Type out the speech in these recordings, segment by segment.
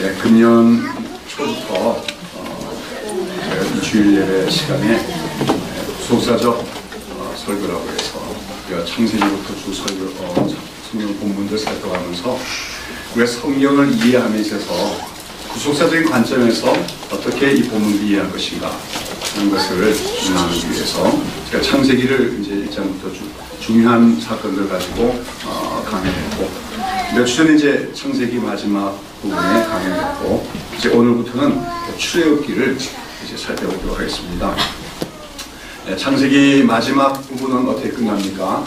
금년 초부터 제가 이 주일 예배 시간에 속사적 설교라고 해서 우리가 창세기부터 주 성경 본문들 살펴가면서 우리가 성경을 이해함에 있어서 구속사적인 관점에서 어떻게 이 본문을 이해할 것인가 하는 것을 나누기 위해서 제가 창세기를 이제 1장부터 중요한 사건들 가지고 강의했고, 몇 주 전에 이제 창세기 마지막 부분에 강의했고, 이제 오늘부터는 출애굽기를 이제 살펴보도록 하겠습니다. 창세기 마지막 부분은 어떻게 끝납니까?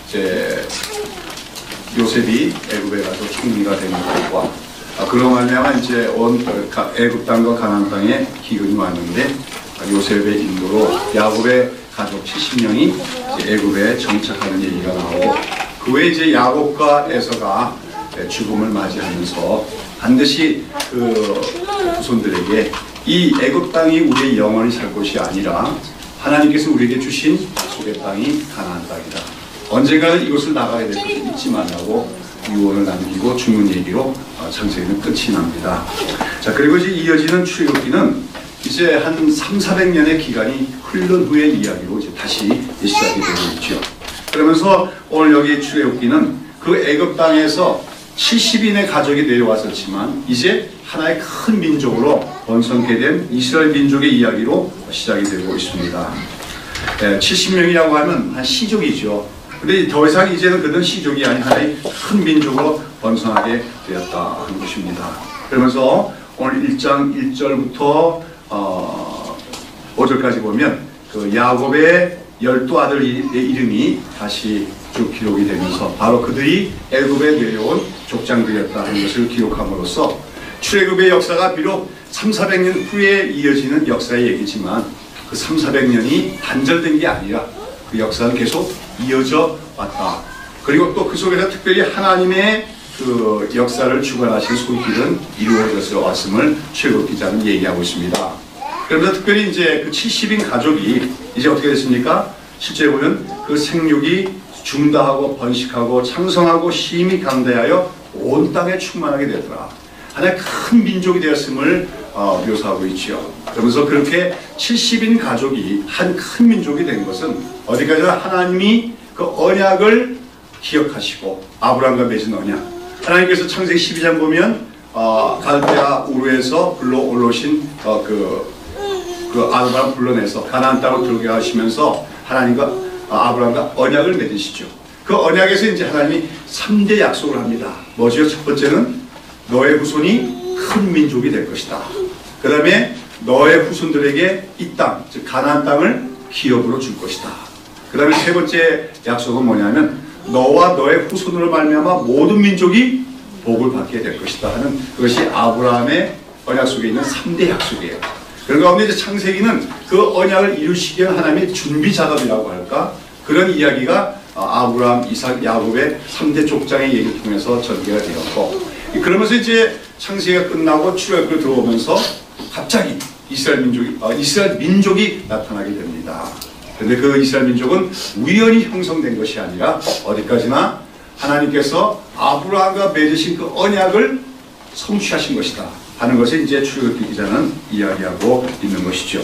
이제 요셉이 애굽에 가서 총리가 되는 것과 그런 말미암아 이제 애굽 땅과 가나안 땅에 기근이 왔는데 요셉의 인도로 야곱의 가족 70명이 이제 애굽에 정착하는 얘기가 나오고, 그 외에 이제 야곱과 에서가 죽음을 맞이하면서 반드시 그 후손들에게 이 애굽 땅이 우리의 영원히 살 곳이 아니라 하나님께서 우리에게 주신 약속의 땅이 가나안 땅이다. 언젠가는 이곳을 나가게 될 것을 잊지 말라고 유언을 남기고 죽는 얘기로 창세기는 끝이 납니다. 자, 그리고 이제 이어지는 출애굽기는 이제 한 300~400년의 기간이 흐른 후의 이야기로 이제 다시 시작이 되고 있죠. 그러면서 오늘 여기 출애굽기는 그 애굽 땅에서 70인의 가족이 내려왔었지만 이제 하나의 큰 민족으로 번성케 된 이스라엘 민족의 이야기로 시작이 되고 있습니다. 70명이라고 하면 한 시족이죠. 근데 더 이상 이제는 그런 시족이 아닌 하나의 큰 민족으로 번성하게 되었다 하는 것입니다. 그러면서 오늘 1장 1절부터 5절까지 보면 그 야곱의 12아들의 이름이 다시 쭉 기록이 되면서 바로 그들이 애굽에 내려온 족장들이었다 하는 것을 기록함으로써 출애굽의 역사가 비록 300~400년 후에 이어지는 역사의 얘기지만 그 300~400년이 단절된 게 아니라 그 역사는 계속 이어져 왔다. 그리고 또 그 속에서 특별히 하나님의 그 역사를 주관하신 손길은 이루어져서 왔음을 출애굽 기자는 얘기하고 있습니다. 그러면서 특별히 이제 그 70인 가족이 이제 어떻게 됐습니까? 실제 보면 그 생육이 중다하고 번식하고 창성하고 심히 강대하여 온 땅에 충만하게 되더라. 하나의 큰 민족이 되었음을 묘사하고 있죠. 그러면서 그렇게 70인 가족이 한 큰 민족이 된 것은 어디까지나 하나님이 그 언약을 기억하시고 아브라함과 맺은 언약, 하나님께서 창세기 12장 보면 갈대아 우르에서 불러 올라오신 그 아브라함 불러내서 가나안 땅으로 들어가게 하시면서 하나님과 아브라함과 언약을 맺으시죠. 그 언약에서 이제 하나님이 3대 약속을 합니다. 뭐죠? 첫 번째는 너의 후손이 큰 민족이 될 것이다. 그 다음에 너의 후손들에게 이 땅, 즉 가나안 땅을 기업으로 줄 것이다. 그 다음에 세 번째 약속은 뭐냐면 너와 너의 후손으로 말미암아 모든 민족이 복을 받게 될 것이다 하는 그것이 아브라함의 언약 속에 있는 3대 약속이에요. 그런 가운데 이제 창세기는 그 언약을 이루시기 위한 하나님의 준비 작업이라고 할까? 그런 이야기가 아브라함, 이삭, 야곱의 3대 족장의 얘기를 통해서 전개가 되었고, 그러면서 이제 창세기가 끝나고 출애굽을 들어오면서 갑자기 이스라엘 민족이 나타나게 됩니다. 그런데 그 이스라엘 민족은 우연히 형성된 것이 아니라 어디까지나 하나님께서 아브라함과 맺으신 그 언약을 성취하신 것이다 하는 것을 이제 출애굽기 기자는 이야기하고 있는 것이죠.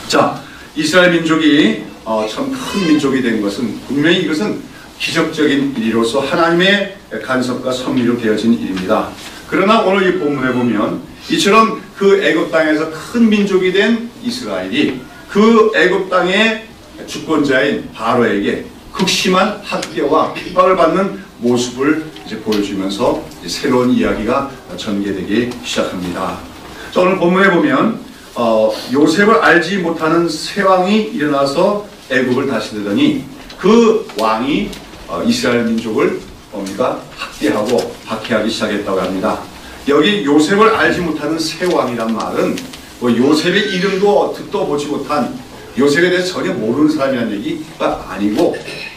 자, 이스라엘 민족이 참 큰 민족이 된 것은 분명히 이것은 기적적인 일로서 하나님의 간섭과 섭리로 되어진 일입니다. 그러나 오늘 이 본문에 보면 이처럼 그 애굽 땅에서 큰 민족이 된 이스라엘이 그 애굽 땅의 주권자인 바로에게 극심한 학대와 핍박을 받는 모습을 이제 보여주면서 이제 새로운 이야기가 전개되기 시작합니다. 자, 오늘 본문에 보면 요셉을 알지 못하는 새 왕이 일어나서 애굽을 다스리더니 그 왕이 이스라엘 민족을 뭡니까? 학대하고 박해하기 시작했다고 합니다. 여기 요셉을 알지 못하는 새 왕이란 말은 뭐 요셉의 이름도 듣도 보지 못한, 요셉에 대해서 전혀 모르는 사람이라는 얘기가 아니고,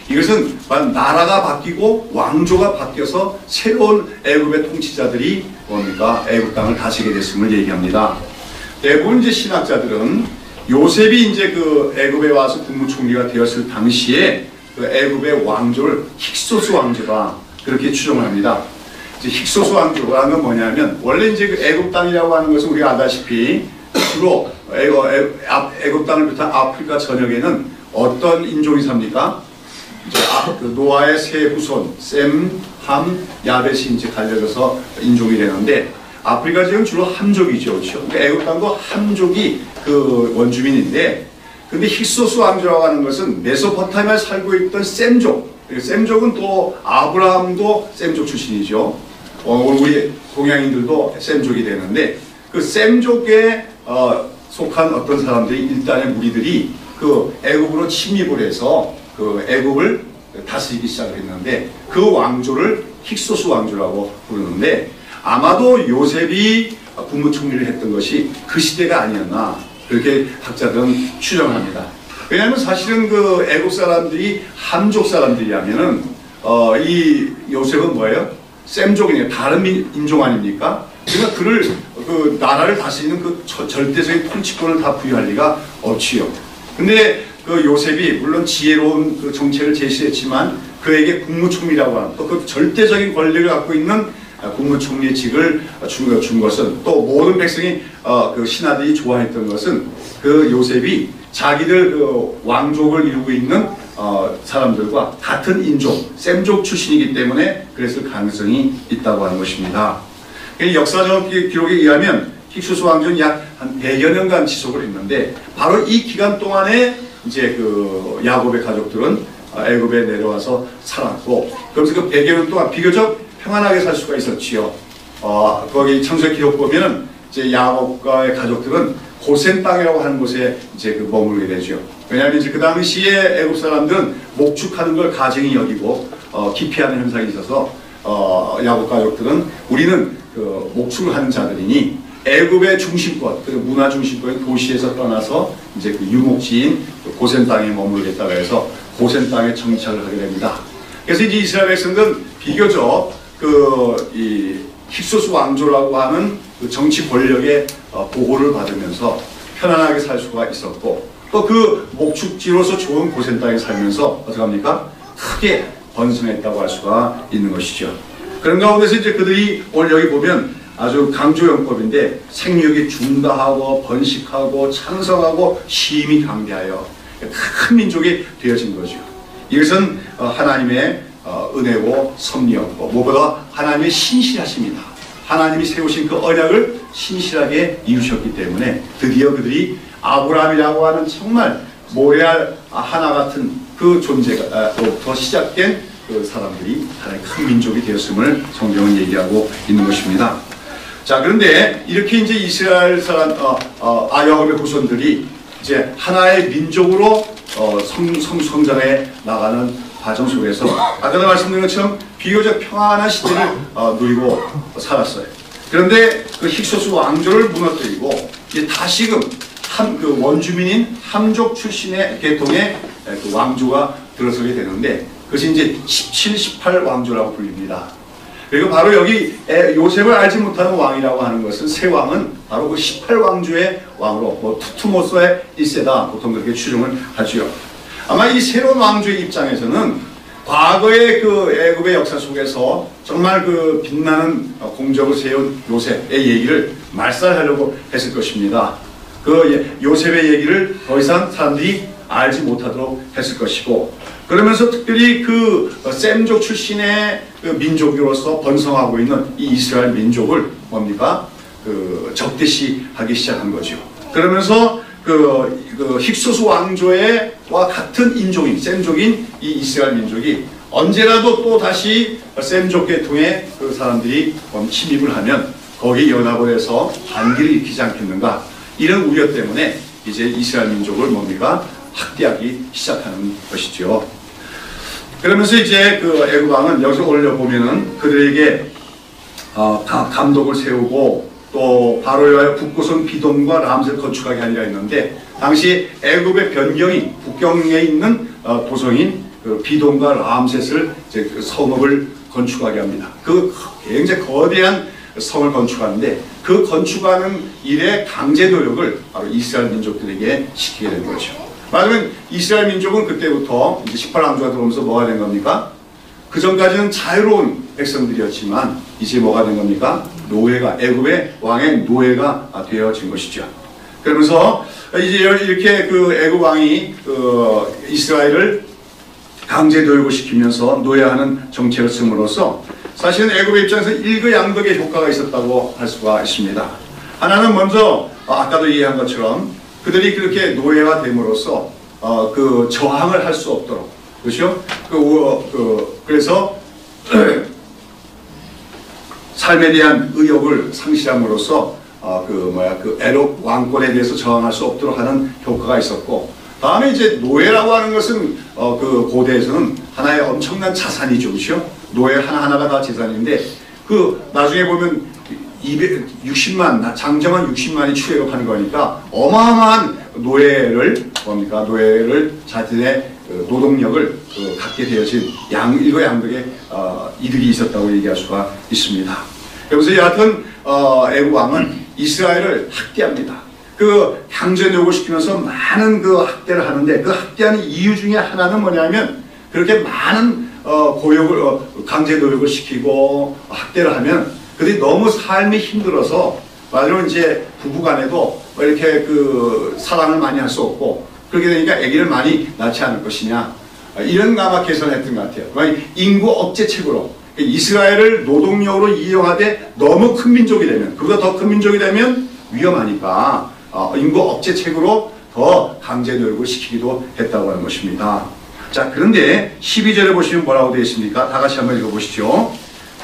이것은 나라가 바뀌고 왕조가 바뀌어서 새로운 애굽의 통치자들이 뭡니까? 애굽 땅을 다스리게 됐음을 얘기합니다. 대부분 이제 신학자들은 요셉이 이제 그 애굽에 와서 국무총리가 되었을 당시에 그 애굽의 왕조를 힉소스 왕조가 그렇게 추정을 합니다. 이제 힉소스 왕조라는 건 뭐냐면 원래 이제 그 애굽 땅이라고 하는 것은 우리가 알다시피 주로 애굽 땅을 비롯한 아프리카 전역에는 어떤 인종이 삽니까? 이제 그 노아의 세 후손 셈, 함, 야벳이 이제 갈려져서 인종이 되는데 아프리카 지역은 주로 함족이죠, 그렇죠? 애굽 땅도 함족이 그 원주민인데, 근데 힉소스 왕조라고 하는 것은 메소포타미아에 살고 있던 셈족. 셈족은 또 아브라함도 셈족 출신이죠. 우리 동양인들도 셈족이 되는데 그 셈족에 속한 어떤 사람들이 일단의 무리들이 그 애굽으로 침입을 해서 그 애굽을 다스리기 시작했는데 그 왕조를 힉소스 왕조라고 부르는데 아마도 요셉이 국무총리를 했던 것이 그 시대가 아니었나 그렇게 학자들은 추정합니다. 왜냐하면 사실은 그 애굽 사람들이 함족 사람들이라면은 이 요셉은 뭐예요? 셈족이네요. 다른 인종 아닙니까? 그러니까 그를 그 나라를 다스리는 그 절대적인 통치권을 다 부여할 리가 없지요. 근데 그 요셉이 물론 지혜로운 그 정책을 제시했지만 그에게 국무총리라고 하는 또 그 절대적인 권력을 갖고 있는 국무총리의 직을 준 것은 또 모든 백성이 그 신하들이 좋아했던 것은 그 요셉이 자기들 그 왕족을 이루고 있는 사람들과 같은 인종, 셈족 출신이기 때문에 그랬을 가능성이 있다고 하는 것입니다. 역사적 기록에 의하면 힉소스 왕조는 약 한 100여 년간 지속을 했는데 바로 이 기간 동안에 이제 그 야곱의 가족들은 애굽에 내려와서 살았고 그러면서 그 100여 년 동안 비교적 평안하게 살 수가 있었지요. 거기 창세기 기록 보면은 이제 야곱과의 가족들은 고센 땅이라고 하는 곳에 이제 그 머물게 되죠. 왜냐하면 이제 그 당시에 애굽 사람들은 목축하는 걸 가증히 여기고 기피하는 현상이 있어서 야곱 가족들은 우리는 그 목축을 하는 자들이니 애굽의 중심권, 그 문화 중심권인 도시에서 떠나서 이제 그 유목지인 고센 땅에 머물겠다고 해서 고센 땅에 정착을 하게 됩니다. 그래서 이제 이스라엘 백성들은 비교적 이 힉소스 왕조라고 하는 그 정치 권력의 보호를 받으면서 편안하게 살 수가 있었고 또 그 목축지로서 좋은 고센 땅에 살면서 어떡합니까? 크게 번성했다고 할 수가 있는 것이죠. 그런 가운데서 이제 그들이 오늘 여기 보면 아주 강조용법인데 생육이 중다하고 번식하고 창성하고 심히 강대하여 큰 민족이 되어진 거죠. 이것은 하나님의 은혜고 섭리였고 무엇보다 하나님의 신실하십니다. 하나님이 세우신 그 언약을 신실하게 이루셨기 때문에 드디어 그들이 아브라함이라고 하는 정말 모래알 하나 같은 그 존재로부터 시작된 그 사람들이 하나의 큰 민족이 되었음을 성경은 얘기하고 있는 것입니다. 자, 그런데 이렇게 이제 이스라엘 사람, 야곱의 후손들이 이제 하나의 민족으로 성장해 나가는 과정 속에서 아까도 말씀드린 것처럼 비교적 평안한 시대를 누리고 살았어요. 그런데 그 힉소스 왕조를 무너뜨리고 이제 다시금 그 원주민인 함족 출신의 계통의 그 왕조가 들어서게 되는데 그것이 이제 17, 18 왕조라고 불립니다. 그리고 바로 여기 요셉을 알지 못하는 왕이라고 하는 것은 새 왕은 바로 그 18왕조의 왕으로 뭐 투투모스의 1세다 보통 그렇게 추정을 하죠. 아마 이 새로운 왕조의 입장에서는 과거의 그 애굽의 역사 속에서 정말 그 빛나는 공적을 세운 요셉의 얘기를 말살하려고 했을 것입니다. 그 요셉의 얘기를 더 이상 사람들이 알지 못하도록 했을 것이고 그러면서 특별히 그 셈족 출신의 그 민족으로서 번성하고 있는 이 이스라엘 민족을 뭡니까? 그 적대시하기 시작한 거죠. 그러면서 그 힉소스 왕조와 같은 인종인 셈족인 이 이스라엘 민족이 언제라도 또 다시 셈족 계통의 그 사람들이 침입을 하면 거기 연합을 해서 반기를 일으키지 않겠는가 이런 우려 때문에 이제 이스라엘 민족을 뭡니까? 학대하기 시작하는 것이죠. 그러면서 이제 그 애굽 왕은 여기서 올려보면은 그들에게 감독을 세우고 또 바로에 와여 북고성 비돔과 람셋을 건축하게 하리라 했는데 당시 애굽의 변경이 국경에 있는 도성인 그 비돔과 람셋을 이제 그 성읍을 건축하게 합니다. 그 굉장히 거대한 성을 건축하는데 그 건축하는 일의 강제 노력을 바로 이스라엘 민족들에게 시키게 된 거죠. 말하자면 이스라엘 민족은 그때부터 이제 18왕조가 들어오면서 뭐가 된 겁니까? 그 전까지는 자유로운 백성들이었지만 이제 뭐가 된 겁니까? 노예가, 애굽의 왕의 노예가 되어진 것이죠. 그러면서 이제 이렇게 그 애굽 왕이 이스라엘을 강제 노역을 시키면서 노예하는 정책을 쓰므로써 사실은 애굽의 입장에서 일거양득의 효과가 있었다고 할 수가 있습니다. 하나는 먼저 아까도 이해한 것처럼 그들이 그렇게 노예가 됨으로써 그 저항을 할 수 없도록, 그렇죠? 그래서 삶에 대한 의욕을 상실함으로써 그 애굽 왕권에 대해서 저항할 수 없도록 하는 효과가 있었고, 다음에 이제 노예라고 하는 것은 그 고대에서는 하나의 엄청난 자산이죠, 그렇죠? 노예 하나하나가 다 재산인데 그 나중에 보면 260만 장정한 60만이 출애굽하는 거니까 어마어마한 노예를 뭡니까? 노예를 자신의 노동력을 갖게 되어진 일거양득의 이득이 있었다고 얘기할 수가 있습니다. 그래서 여하튼 애굽 왕은 이스라엘을 학대합니다. 그 강제 노역을 시키면서 많은 그 학대를 하는데 그 학대하는 이유 중에 하나는 뭐냐면 그렇게 많은 고역을 강제 노역을 시키고 학대를 하면 그들이 너무 삶이 힘들어서 말하자면 이제 부부간에도 이렇게 그 사랑을 많이 할 수 없고 그렇게 되니까 아기를 많이 낳지 않을 것이냐 이런 아마 계산했던 것 같아요. 인구 억제책으로 이스라엘을 노동력으로 이용하되 너무 큰 민족이 되면 그보다 더 큰 민족이 되면 위험하니까 인구 억제책으로 더 강제 노역을 시키기도 했다고 하는 것입니다. 자, 그런데 12절에 보시면 뭐라고 되어 있습니까? 다 같이 한번 읽어보시죠.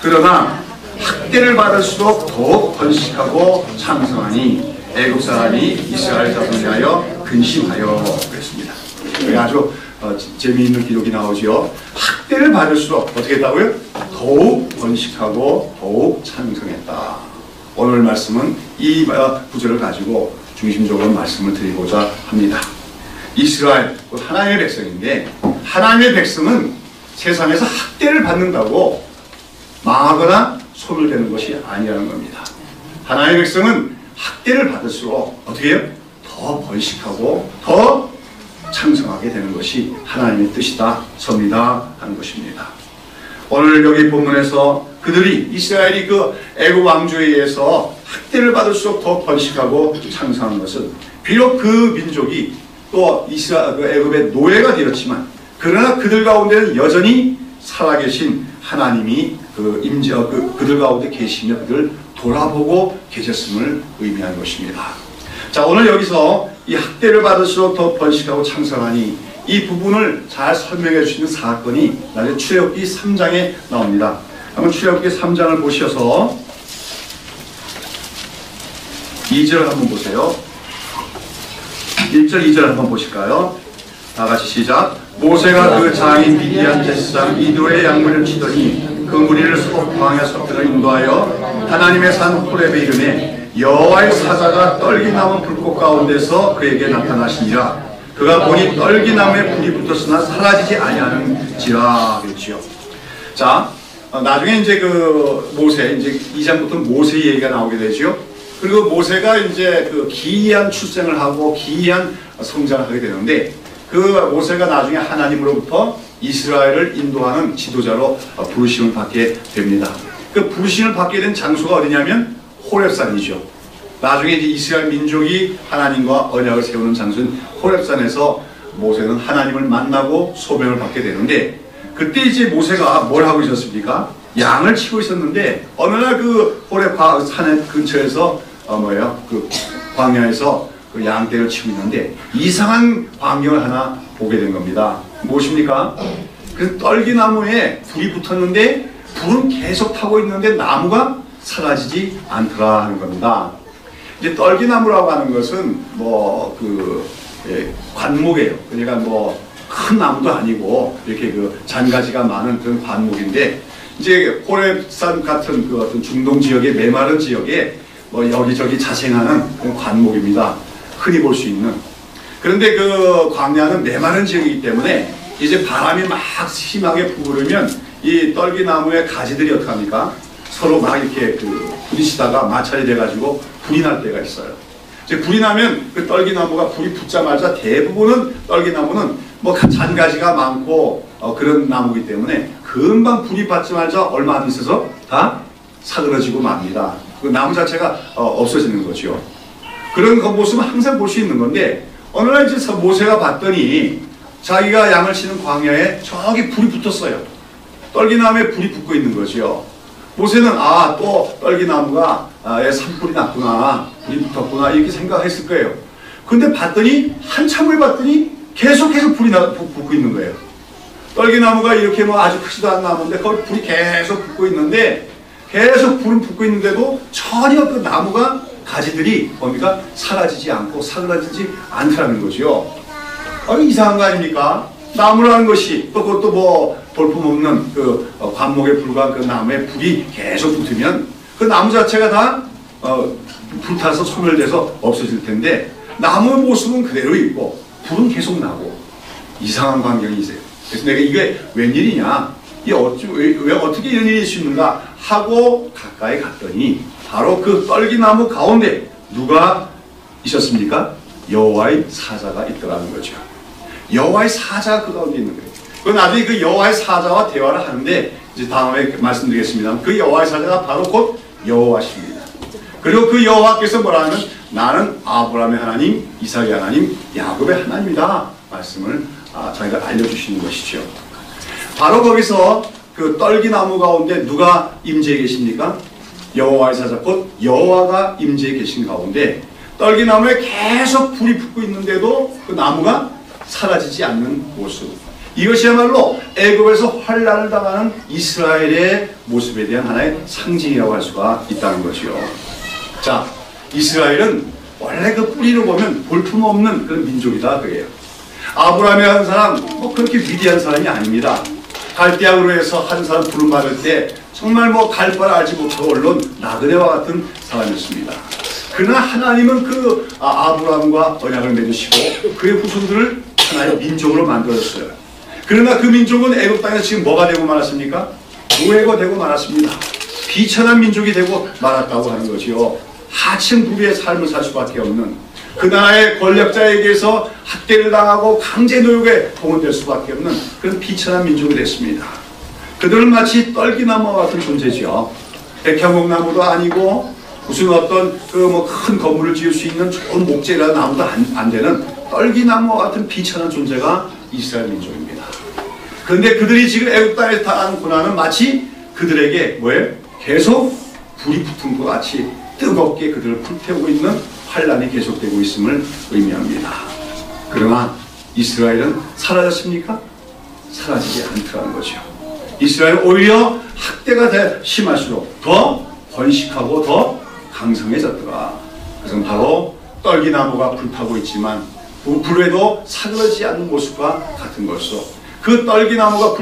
그러나 학대를 받을수록 더욱 번식하고 창성하니 애굽 사람이 이스라엘 자손을 위하여 근심하여 그랬습니다. 여기 아주 재미있는 기록이 나오죠. 학대를 받을수록 어떻게 했다고요? 더욱 번식하고 더욱 창성했다. 오늘 말씀은 이 구절을 가지고 중심적으로 말씀을 드리고자 합니다. 이스라엘, 하나님의 백성인데 하나님의 백성은 세상에서 학대를 받는다고 망하거나 손을 대는 것이 아니라는 겁니다. 하나님의 백성은 학대를 받을수록 어떻게 해요? 더 번식하고 더 창성하게 되는 것이 하나님의 뜻이다, 섭니다 하는 것입니다. 오늘 여기 본문에서 그들이 이스라엘이 그 애굽 왕조에 의해서 학대를 받을수록 더 번식하고 창성한 것은 비록 그 민족이 또 그 애굽의 노예가 되었지만 그러나 그들 가운데는 여전히 살아계신 하나님이 그들 가운데 계시며 그들을 돌아보고 계셨음을 의미하는 것입니다. 자, 오늘 여기서 이 학대를 받을수록 더 번식하고 창성하니 이 부분을 잘 설명해 주시는 사건이 나중에 출애굽기 3장에 나옵니다. 한번 출애굽기 3장을 보셔서 2절 한번 보세요. 1절 2절 한번 보실까요? 다 같이 시작. 모세가 그 장인 미디안 제사장 이도의 양무리를 치더니 그 무리를 광야 서편을 인도하여 하나님의 산 호렙에 이르매 여호와의 사자가 떨기나무 불꽃 가운데서 그에게 나타나시니라. 그가 보니 떨기나무에 불이 붙었으나 사라지지 아니하는지라 그랬지요. 자, 나중에 이제 그 모세, 이제 2장부터 모세 얘기가 나오게 되죠. 그리고 모세가 이제 그 기이한 출생을 하고 기이한 성장을 하게 되는데 그 모세가 나중에 하나님으로부터 이스라엘을 인도하는 지도자로 부르심을 받게 됩니다. 그 부르심을 받게 된 장소가 어디냐면 호렙산이죠. 나중에 이제 이스라엘 민족이 하나님과 언약을 세우는 장소인 호렙산에서 모세는 하나님을 만나고 소명을 받게 되는데 그때 이제 모세가 뭘 하고 있었습니까? 양을 치고 있었는데 어느 날 그 호렙 산 근처에서 그 광야에서 그 양떼를 치고 있는데 이상한 광경을 하나 보게 된 겁니다. 무엇입니까? 그 떨기나무에 불이 붙었는데 불은 계속 타고 있는데 나무가 사라지지 않더라 하는 겁니다. 이제 떨기나무라고 하는 것은 관목이에요. 그러니까 큰 나무도 아니고 이렇게 그 잔가지가 많은 그런 관목인데 이제 호렙산 같은 그 어떤 중동 지역의 메마른 지역에 여기저기 자생하는 그런 관목입니다. 흔히 볼 수 있는. 그런데 그 광야는 메마른 지역이기 때문에 이제 바람이 막 심하게 부르면 이 떨기나무의 가지들이 어떻게 합니까? 서로 막 이렇게 부딪히다가 마찰이 돼가지고 불이 날 때가 있어요. 이제 불이 나면 그 떨기나무가 불이 붙자마자 대부분은 떨기나무는 잔가지가 많고 그런 나무이기 때문에 금방 불이 받자마자 얼마 안 있어서 다 사그러지고 맙니다. 그 나무 자체가 없어지는 거죠. 그런 그 모습은 항상 볼 수 있는 건데 어느 날 이제 모세가 봤더니 자기가 양을 치는 광야에 저기 불이 붙었어요. 떨기나무에 불이 붙고 있는 거죠. 모세는 또 떨기나무가 산불이 났구나, 불이 붙었구나 이렇게 생각했을 거예요. 근데 봤더니 한참을 봤더니 계속해서 불이 붙고 있는 거예요. 떨기나무가 이렇게 뭐 아주 크지도 않은 나무인데 거기 불이 계속 붙고 있는데 계속 불은 붙고 있는데도 전혀 그 나무가 가지들이 뭡니까? 사라지지 않고 사그라지지 않다는 거죠. 이상한 거 아닙니까? 나무라는 것이 또 그것도 뭐 볼품없는 그 관목에 불과한 그 나무에 불이 계속 붙으면 그 나무 자체가 다 불타서 소멸돼서 없어질 텐데 나무의 모습은 그대로 있고 불은 계속 나고 이상한 광경이세요. 그래서 내가 이게 웬일이냐, 왜 어떻게 이런 일이 있는가 하고 가까이 갔더니 바로 그 떨기나무 가운데 누가 있었습니까? 여호와의 사자가 있더라는 거죠. 여호와의 사자가 그 가운데 있는 거예요. 그 나중에 그 여호와의 사자와 대화를 하는데 이제 다음에 말씀드리겠습니다. 그 여호와의 사자가 바로 곧 여호와십니다. 그리고 그 여호와께서 뭐라 하면 나는 아브라함의 하나님, 이삭의 하나님, 야곱의 하나님이다 말씀을 자기가 알려주시는 것이죠. 바로 거기서 그 떨기나무 가운데 누가 임재해 계십니까? 여호와의 사자 곧 여호와가 임재해 계신 가운데 떨기나무에 계속 불이 붙고 있는데도 그 나무가 사라지지 않는 모습, 이것이야말로 애굽에서 환난을 당하는 이스라엘의 모습에 대한 하나의 상징이라고 할 수가 있다는 것이요. 자, 이스라엘은 원래 그 뿌리로 보면 볼품없는 그런 민족이다 그래요. 아브라함이 한 사람 뭐 그렇게 위대한 사람이 아닙니다. 갈대아으로 해서 한 사람 부름 받을 때 정말 뭐 갈 바를 알지 못하고 언론 나그네와 같은 사람이었습니다. 그러나 하나님은 그 아브라함과 언약을 맺으시고 그의 후손들을 하나의 민족으로 만들었어요. 그러나 그 민족은 애굽 땅에서 지금 뭐가 되고 말았습니까? 노예가 되고 말았습니다. 비천한 민족이 되고 말았다고 하는 거지요. 하층 부류의 삶을 살 수밖에 없는 그 나라의 권력자에게서 학대를 당하고 강제 노역에 동원될 수밖에 없는 그런 비천한 민족이 됐습니다. 그들은 마치 떨기나무와 같은 존재지요. 백향목나무도 아니고 무슨 어떤 그 뭐 큰 건물을 지을 수 있는 좋은 목재라는 나무도 안 되는 떨기나무와 같은 비천한 존재가 이스라엘 민족입니다. 그런데 그들이 지금 애굽 땅에 당하는 고난은 마치 그들에게 뭐예요? 계속 불이 붙은 것 같이 뜨겁게 그들을 불태우고 있는 환란이 계속되고 있음을 의미합니다. 그러나 이스라엘은 사라졌습니까? 사라지지 않더라는 거죠. 이스라엘은 오히려 학대가 심할수록 더 번식하고 더 강성해졌더라. 그것은 바로 떨기나무가 불타고 있지만 불에도 사그러지지 않는 모습과 같은 것으로 그 떨기나무가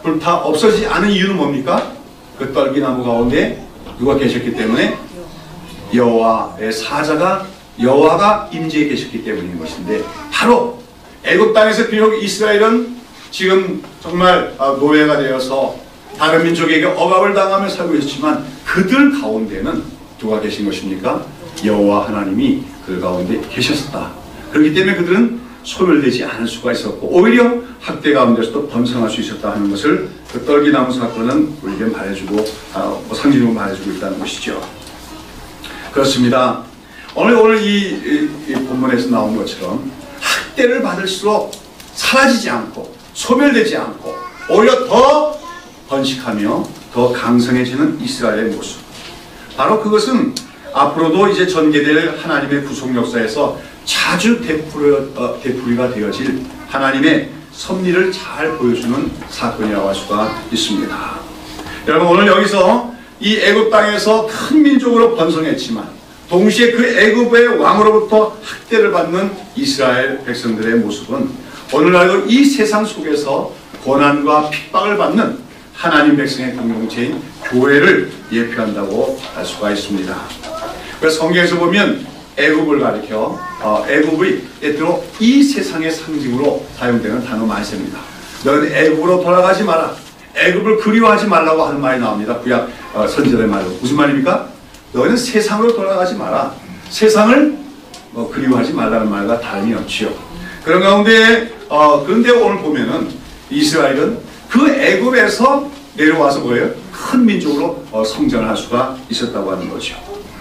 불타 없어지지 않은 이유는 뭡니까? 그 떨기나무 가운데 누가 계셨기 때문에 여호와의 사자가 여호와가 임재해 계셨기 때문인 것인데 바로 애굽 땅에서 비록 이스라엘은 지금 정말 노예가 되어서 다른 민족에게 억압을 당하며 살고 있지만 그들 가운데는 누가 계신 것입니까? 여호와 하나님이 그 가운데 계셨다. 그렇기 때문에 그들은 소멸되지 않을 수가 있었고 오히려 학대 가운데서도 번성할 수 있었다 하는 것을 그 떨기나무 사건은 우리에게 말해주고 상징으로 말해주고 있다는 것이죠. 그렇습니다. 오늘 이 본문에서 나온 것처럼 학대를 받을수록 사라지지 않고 소멸되지 않고 오히려 더 번식하며 더 강성해지는 이스라엘의 모습, 바로 그것은 앞으로도 이제 전개될 하나님의 구속 역사에서 자주 되풀이가 되어질 하나님의 섭리를 잘 보여주는 사건이라고 할 수가 있습니다. 여러분, 오늘 여기서 이 애굽 땅에서 큰 민족으로 번성했지만 동시에 그 애굽의 왕으로부터 학대를 받는 이스라엘 백성들의 모습은 오늘날도 이 세상 속에서 고난과 핍박을 받는 하나님 백성의 공동체인 교회를 예표한다고 할 수가 있습니다. 그래서 성경에서 보면 애굽을 가리켜 애굽의 때때로 이 세상의 상징으로 사용되는 단어 많이 씁니다. 너는 애굽으로 돌아가지 마라. 애굽을 그리워하지 말라고 하는 말이 나옵니다. 구약 선지자의 말로. 무슨 말입니까? 너는 세상으로 돌아가지 마라. 세상을 그리워하지 말라는 말과 다름이 없지요. 그런 가운데 그런데 오늘 보면은 이스라엘은 그 애굽에서 내려와서 뭐예요? 큰 민족으로 성장을 할 수가 있었다고 하는 거죠.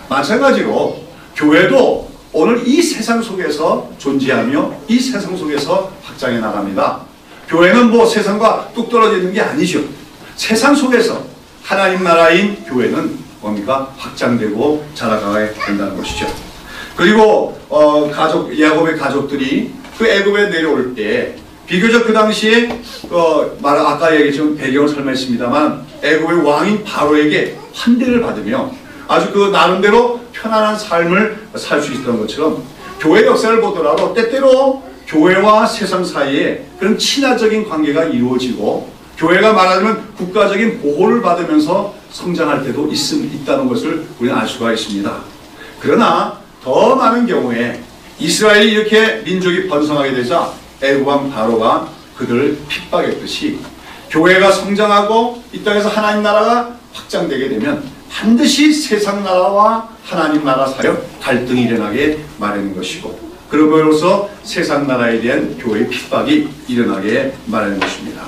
마찬가지로 교회도 오늘 이 세상 속에서 존재하며 이 세상 속에서 확장해 나갑니다. 교회는 뭐 세상과 뚝 떨어져 있는 게 아니죠. 세상 속에서 하나님 나라인 교회는 뭡니까? 확장되고 자라가야 된다는 것이죠. 그리고 야곱의 가족들이 그 애굽에 내려올 때 비교적 그 당시에 아까 얘기했지만 배경을 설명했습니다만 애굽의 왕인 바로에게 환대를 받으며 아주 그 나름대로 편안한 삶을 살 수 있었던 것처럼 교회 역사를 보더라도 때때로 교회와 세상 사이에 그런 친화적인 관계가 이루어지고 교회가 말하자면 국가적인 보호를 받으면서 성장할 때도 있다는 것을 우리는 알 수가 있습니다. 그러나 더 많은 경우에 이스라엘이 이렇게 민족이 번성하게 되자 애굽 왕 바로가 그들을 핍박했듯이 교회가 성장하고 이 땅에서 하나님 나라가 확장되게 되면 반드시 세상 나라와 하나님 나라 사이에 갈등이 일어나게 마련인 것이고 그러므로서 세상 나라에 대한 교회의 핍박이 일어나게 마련인 것입니다.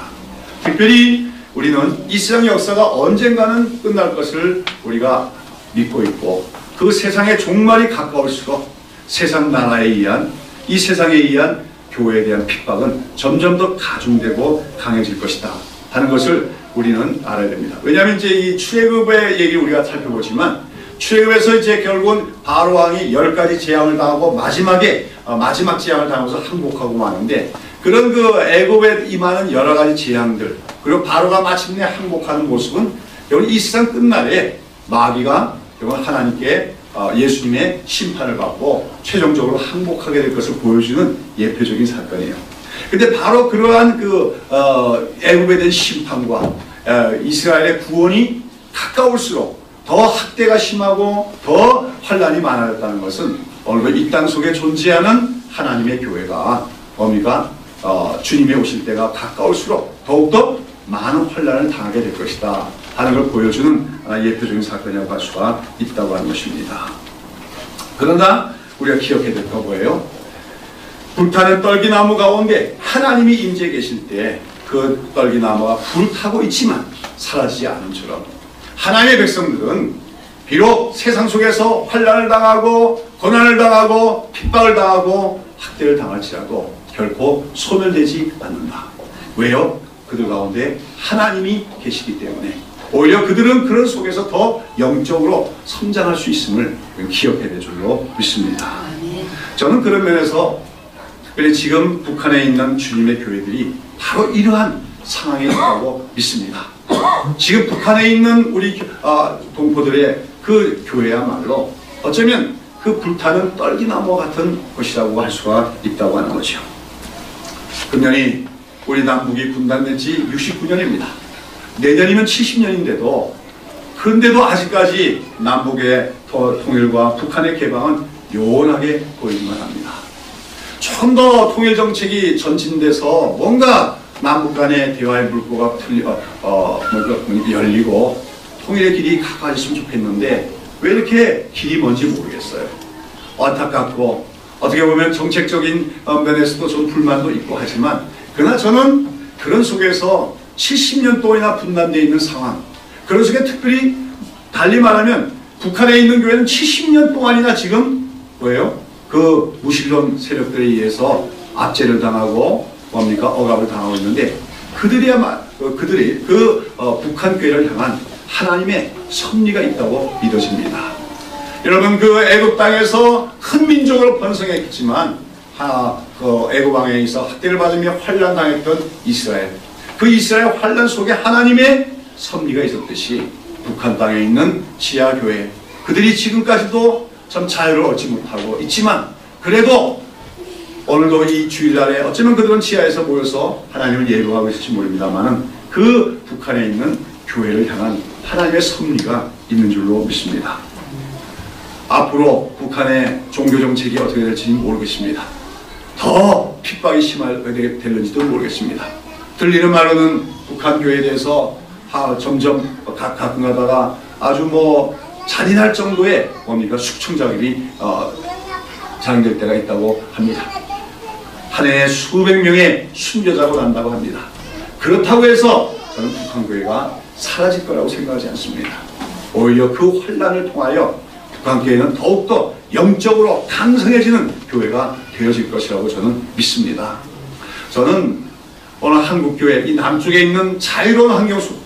특별히 우리는 이 세상 역사가 언젠가는 끝날 것을 우리가 믿고 있고 그 세상의 종말이 가까울수록 세상 나라에 의한 이 세상에 의한 교회에 대한 핍박은 점점 더 가중되고 강해질 것이다 하는 것을 우리는 알아야 됩니다. 왜냐하면 이제 이 출애굽의 얘기를 우리가 살펴보지만 출애굽에서 이제 결국은 바로 왕이 10가지 재앙을 당하고 마지막 재앙을 당하면서 항복하고 마는데 그런 그 애굽에 임하는 여러 가지 재앙들 그리고 바로가 마침내 항복하는 모습은 여기 이 세상 끝날에 마귀가 하나님께 예수님의 심판을 받고 최종적으로 항복하게 될 것을 보여주는 예표적인 사건이에요. 근데 바로 그러한 그 애굽에 대한 심판과 이스라엘의 구원이 가까울수록 더 학대가 심하고 더 환난이 많아졌다는 것은 오늘 이 땅 속에 존재하는 하나님의 교회가 뭡니까? 주님의 오실 때가 가까울수록 더욱더 많은 환난을 당하게 될 것이다 하는 걸 보여주는 예표적인 사건이라고 할 수가 있다고 하는 것입니다. 그러나 우리가 기억해야 될 건 뭐예요? 불타는 떨기나무 가운데 하나님이 임재 계실 때 그 떨기나무가 불타고 있지만 사라지지 않음처럼 하나님의 백성들은 비록 세상 속에서 환난을 당하고 고난을 당하고 핍박을 당하고 학대를 당할지라도 결코 소멸되지 않는다. 왜요? 그들 가운데 하나님이 계시기 때문에 오히려 그들은 그런 속에서 더 영적으로 성장할 수 있음을 기억해야 될 줄로 믿습니다. 저는 그런 면에서 특별히 지금 북한에 있는 주님의 교회들이 바로 이러한 상황에 있다고 믿습니다. 지금 북한에 있는 우리 동포들의 그 교회야말로 어쩌면 그 불타는 떨기나무 같은 것이라고 할 수가 있다고 하는 거죠. 금년이 우리 남북이 분단된 지 69년입니다. 내년이면 70년인데도 그런데도 아직까지 남북의 통일과 북한의 개방은 요원하게 보이기만 합니다. 조금 더 통일 정책이 전진돼서 뭔가 남북 간의 대화의 물꼬가 열리고 통일의 길이 가까워졌으면 좋겠는데 왜 이렇게 길이 먼지 모르겠어요. 안타깝고 어떻게 보면 정책적인 면에서도 좀 불만도 있고 하지만 그러나 저는 그런 속에서 70년 동안이나 분단되어 있는 상황 그런 속에 특별히 달리 말하면 북한에 있는 교회는 70년 동안이나 지금 뭐예요? 그 무신론 세력들에 의해서 압제를 당하고 뭡니까? 억압을 당하고 있는데 그들이 북한 교회를 향한 하나님의 섭리가 있다고 믿어집니다. 여러분 그 애굽 땅에서 큰 민족으로 번성했지만 그 애굽 왕에 있어 학대를 받으며 환난 당했던 이스라엘 그 이스라엘 환난 속에 하나님의 섭리가 있었듯이 북한 땅에 있는 지하교회 그들이 지금까지도 참 자유를 얻지 못하고 있지만 그래도 오늘도 이 주일날에 어쩌면 그들은 지하에서 모여서 하나님을 예배하고 있을지 모릅니다만 그 북한에 있는 교회를 향한 하나님의 섭리가 있는 줄로 믿습니다. 앞으로 북한의 종교정책이 어떻게 될지는 모르겠습니다. 더 핍박이 심하게 될는지도 모르겠습니다. 들리는 말로는 북한 교회에 대해서 점점 가끔 가다가 아주 잔인할 정도의 뭡니까 숙청자들이 장될 때가 있다고 합니다. 한 해에 수백 명의 순교자가 난다고 합니다. 그렇다고 해서 저는 북한 교회가 사라질 거라고 생각하지 않습니다. 오히려 그 환란을 통하여 북한교회는 더욱더 영적으로 강성해지는 교회가 되어질 것이라고 저는 믿습니다. 저는 오늘 한국교회, 이 남쪽에 있는 자유로운 환경 속,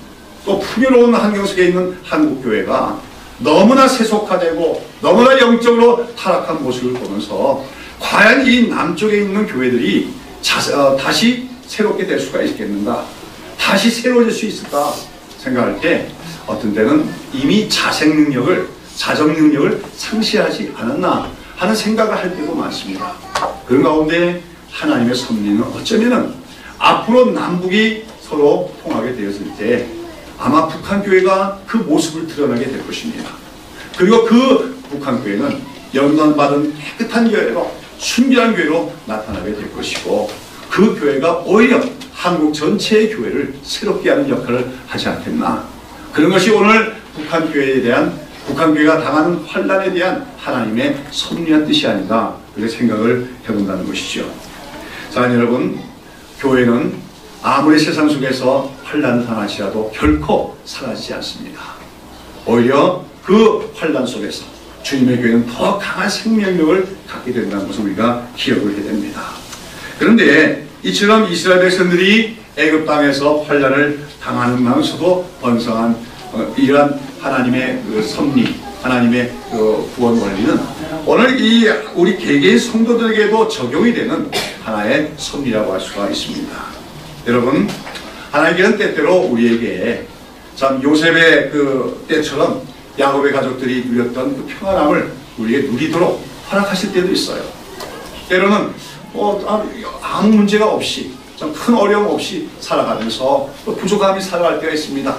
또 풍요로운 환경 속에 있는 한국교회가 너무나 세속화되고 너무나 영적으로 타락한 모습을 보면서 과연 이 남쪽에 있는 교회들이 다시 새롭게 될 수가 있겠는가, 다시 새로워질 수 있을까 생각할 때 어떤 때는 이미 자정 능력을 상실하지 않았나 하는 생각을 할 때도 많습니다. 그런 가운데 하나님의 섭리는 어쩌면은 앞으로 남북이 서로 통하게 되었을 때 아마 북한교회가 그 모습을 드러나게 될 것입니다. 그리고 그 북한교회는 연단받은 깨끗한 교회로, 순결한 교회로 나타나게 될 것이고, 그 교회가 오히려 한국 전체의 교회를 새롭게 하는 역할을 하지 않겠나. 그런 것이 오늘 북한교회가 당하는 환란에 대한 하나님의 섭리한 뜻이 아닌가, 그렇게 생각을 해본다는 것이죠. 자, 여러분, 교회는 아무리 세상 속에서 환란을 당할지라도 결코 사라지지 않습니다. 오히려 그 환란 속에서 주님의 교회는 더 강한 생명력을 갖게 된다는 것을 우리가 기억을 해야 됩니다. 그런데 이처럼 이스라엘 백성들이 애굽 땅에서 환란을 당하면서도 번성한 이러한 하나님의 그 섭리, 하나님의 그 구원 원리는 오늘 우리 개개인 성도들에게도 적용이 되는 하나의 섭리라고 할 수가 있습니다. 여러분, 하나님께는 때때로 우리에게 참 요셉의 그 때처럼 야곱의 가족들이 누렸던 그 평안함을 우리에게 누리도록 허락하실 때도 있어요. 때로는 아무 문제가 없이, 좀 큰 어려움 없이 살아가면서 또 부족함이 살아갈 때가 있습니다.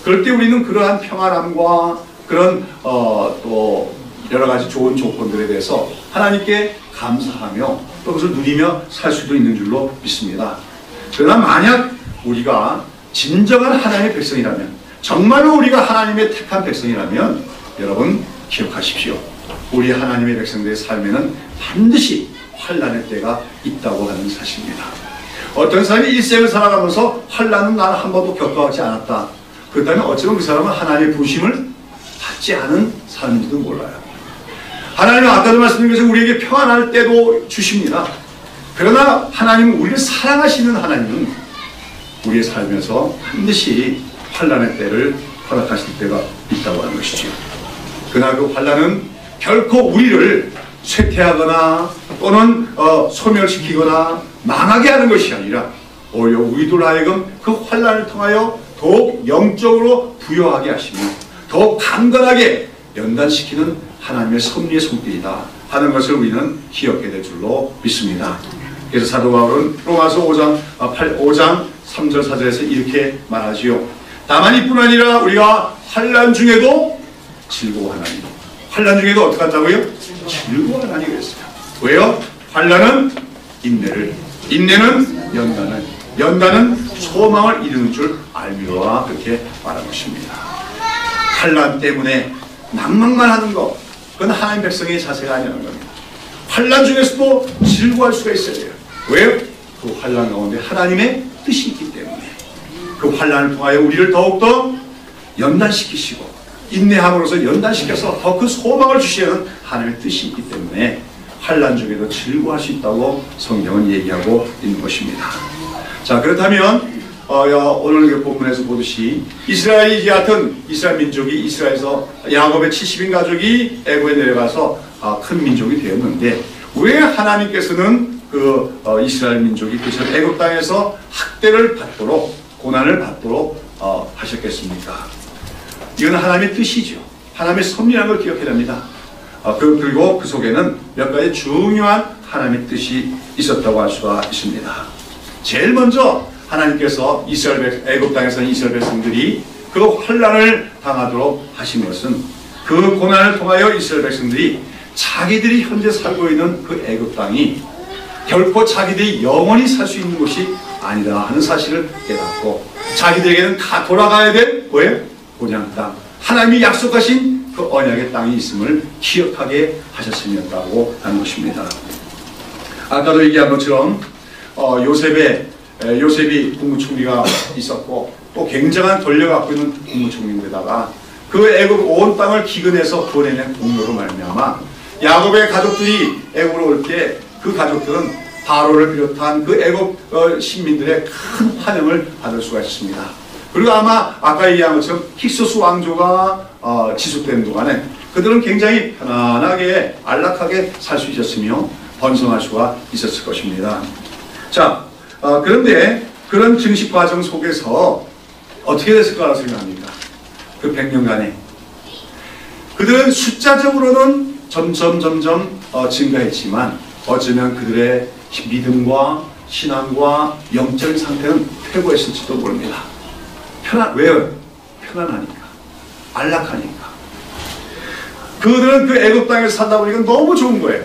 그럴 때 우리는 그러한 평안함과 그런 또 여러 가지 좋은 조건들에 대해서 하나님께 감사하며 또 그것을 누리며 살 수도 있는 줄로 믿습니다. 그러나 만약 우리가 진정한 하나님의 백성이라면, 정말로 우리가 하나님의 택한 백성이라면, 여러분 기억하십시오. 우리 하나님의 백성들의 삶에는 반드시 환난의 때가 있다고 하는 사실입니다. 어떤 사람이 일생을 살아가면서 환난은 나는 한 번도 겪어하지 않았다. 그렇다면 어쩌면 그 사람은 하나님의 부심을 받지 않은 사람인지도 몰라요. 하나님은 아까도 말씀드린 것처럼 우리에게 평안할 때도 주십니다. 그러나 하나님은 우리를 사랑하시는 하나님은 우리의 삶에서 반드시 환난의 때를 허락하실 때가 있다고 하는 것이죠. 그러나 그 환난은 결코 우리를 쇠퇴하거나 또는 소멸시키거나 망하게 하는 것이 아니라 오히려 우리들 하여금 그 환난을 통하여 더욱 영적으로 부여하게 하시며 더욱 강건하게 연단시키는 하나님의 섭리의 손길이다 하는 것을 우리는 기억해야 될 줄로 믿습니다. 그래서 사도 바울은 로마서 5장 3절 4절에서 이렇게 말하지요. 다만 이뿐 아니라 우리가 환난 중에도 즐거워하나니. 환난 중에도 어떻게 한다고요? 즐거워하나니 그랬어요. 왜요? 환난은 인내를, 인내는 연단을, 연단은 소망을 이루는 줄 알미로라 그렇게 말한 것입니다. 환난 때문에 낭망만 하는 것, 그건 하나님 백성의 자세가 아니라는 겁니다. 환난 중에서도 즐거워할 수가 있어야 돼요. 왜요? 그 환난 가운데 하나님의 뜻이 있기 때문에. 그 환난을 통하여 우리를 더욱더 연단시키시고 인내함으로써 연단시켜서 더 그 소망을 주시는 하나님의 뜻이 있기 때문에 환난 중에도 즐거워할 수 있다고 성경은 얘기하고 있는 것입니다. 자, 그렇다면 오늘 본문에서 보듯이 이스라엘이 같은 이스라엘 민족이 이스라엘에서 야곱의 70인 가족이 애굽에 내려가서 큰 민족이 되었는데 왜 하나님께서는 그 이스라엘 민족이 그 애굽 땅에서 학대를 받도록 고난을 받도록 하셨겠습니까? 이건 하나님의 뜻이죠. 하나님의 섭리라는 걸 기억해야 됩니다. 그리고 그 속에는 몇 가지 중요한 하나님의 뜻이 있었다고 할 수가 있습니다. 제일 먼저 하나님께서 애굽 땅에서는 이스라엘 백성들이 그 환난을 당하도록 하신 것은 그 고난을 통하여 이스라엘 백성들이 자기들이 현재 살고 있는 그 애굽 땅이 결코 자기들이 영원히 살 수 있는 곳이 아니다 하는 사실을 깨닫고 자기들에게는 다 돌아가야 될 본향 땅, 하나님이 약속하신 그 언약의 땅이 있음을 기억하게 하셨음이었다고 하는 것입니다. 아까도 얘기한 것처럼 요셉의 요셉이 국무총리가 있었고 또 굉장한 권력을 갖고 있는 국무총리인데다가 그 애굽 온 땅을 기근해서 구원해낸 공로로 말미암아 야곱의 가족들이 애굽으로 올 때 그 가족들은 바로를 비롯한 그 애굽 신민들의 큰 환영을 받을 수가 있습니다. 그리고 아마 아까 얘기한 것처럼 힉소스 왕조가 지속되는 동안에 그들은 굉장히 편안하게 안락하게 살 수 있었으며 번성할 수가 있었을 것입니다. 자, 그런데 그런 증식 과정 속에서 어떻게 됐을 거라고 생각합니까? 그 100년간에 그들은 숫자적으로는 점점 증가했지만 어쩌면 그들의 믿음과 신앙과 영적인 상태는 퇴보했을지도 모릅니다. 왜요? 편안하니까, 안락하니까. 그들은 그 애굽 땅에서 살다 보니까 너무 좋은 거예요.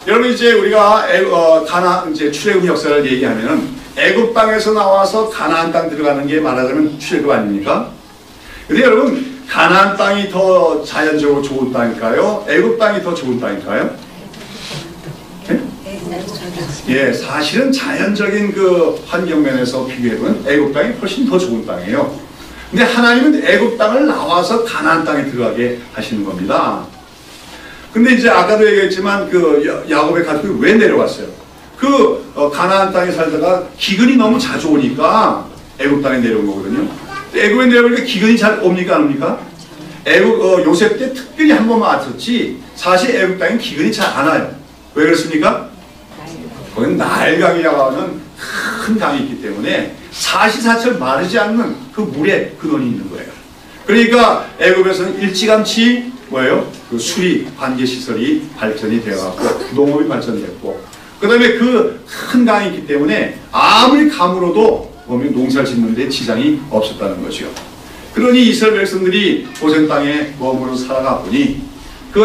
여러분 이제 우리가 이제 출애굽 역사를 얘기하면은 애굽 땅에서 나와서 가나안 땅 들어가는 게 말하자면 출애굽 아닙니까? 근데 여러분 가나안 땅이 더 자연적으로 좋은 땅일까요? 애굽 땅이 더 좋은 땅일까요? 예, 사실은 자연적인 그 환경면에서 비교해보면 애굽 땅이 훨씬 더 좋은 땅이에요. 근데 하나님은 애굽 땅을 나와서 가나안 땅에 들어가게 하시는 겁니다. 근데 이제 아까도 얘기했지만 그 야곱의 가족이 왜 내려왔어요? 그 가나안 땅에 살다가 기근이 너무 자주 오니까 애굽 땅에 내려온 거거든요. 애굽에 내려오니까 기근이 잘 옵니까 안 옵니까? 요셉 때 특별히 한 번만 왔었지 사실 애굽 땅엔 기근이 잘 안 와요. 왜 그렇습니까? 거기는 나일강이라고 하는 큰 강이 있기 때문에 사시사철 마르지 않는 그 물에 근원이 있는 거예요. 그러니까 애굽에서는 일찌감치 뭐예요? 그 수리 관계 시설이 발전이 되어갖고 농업이 발전됐고 그 다음에 그 큰 강이 있기 때문에 아무리 가물어도 보면 농사를 짓는 데 지장이 없었다는 거죠. 그러니 이스라엘 백성들이 고센 땅에 머무르 살아가 보니 그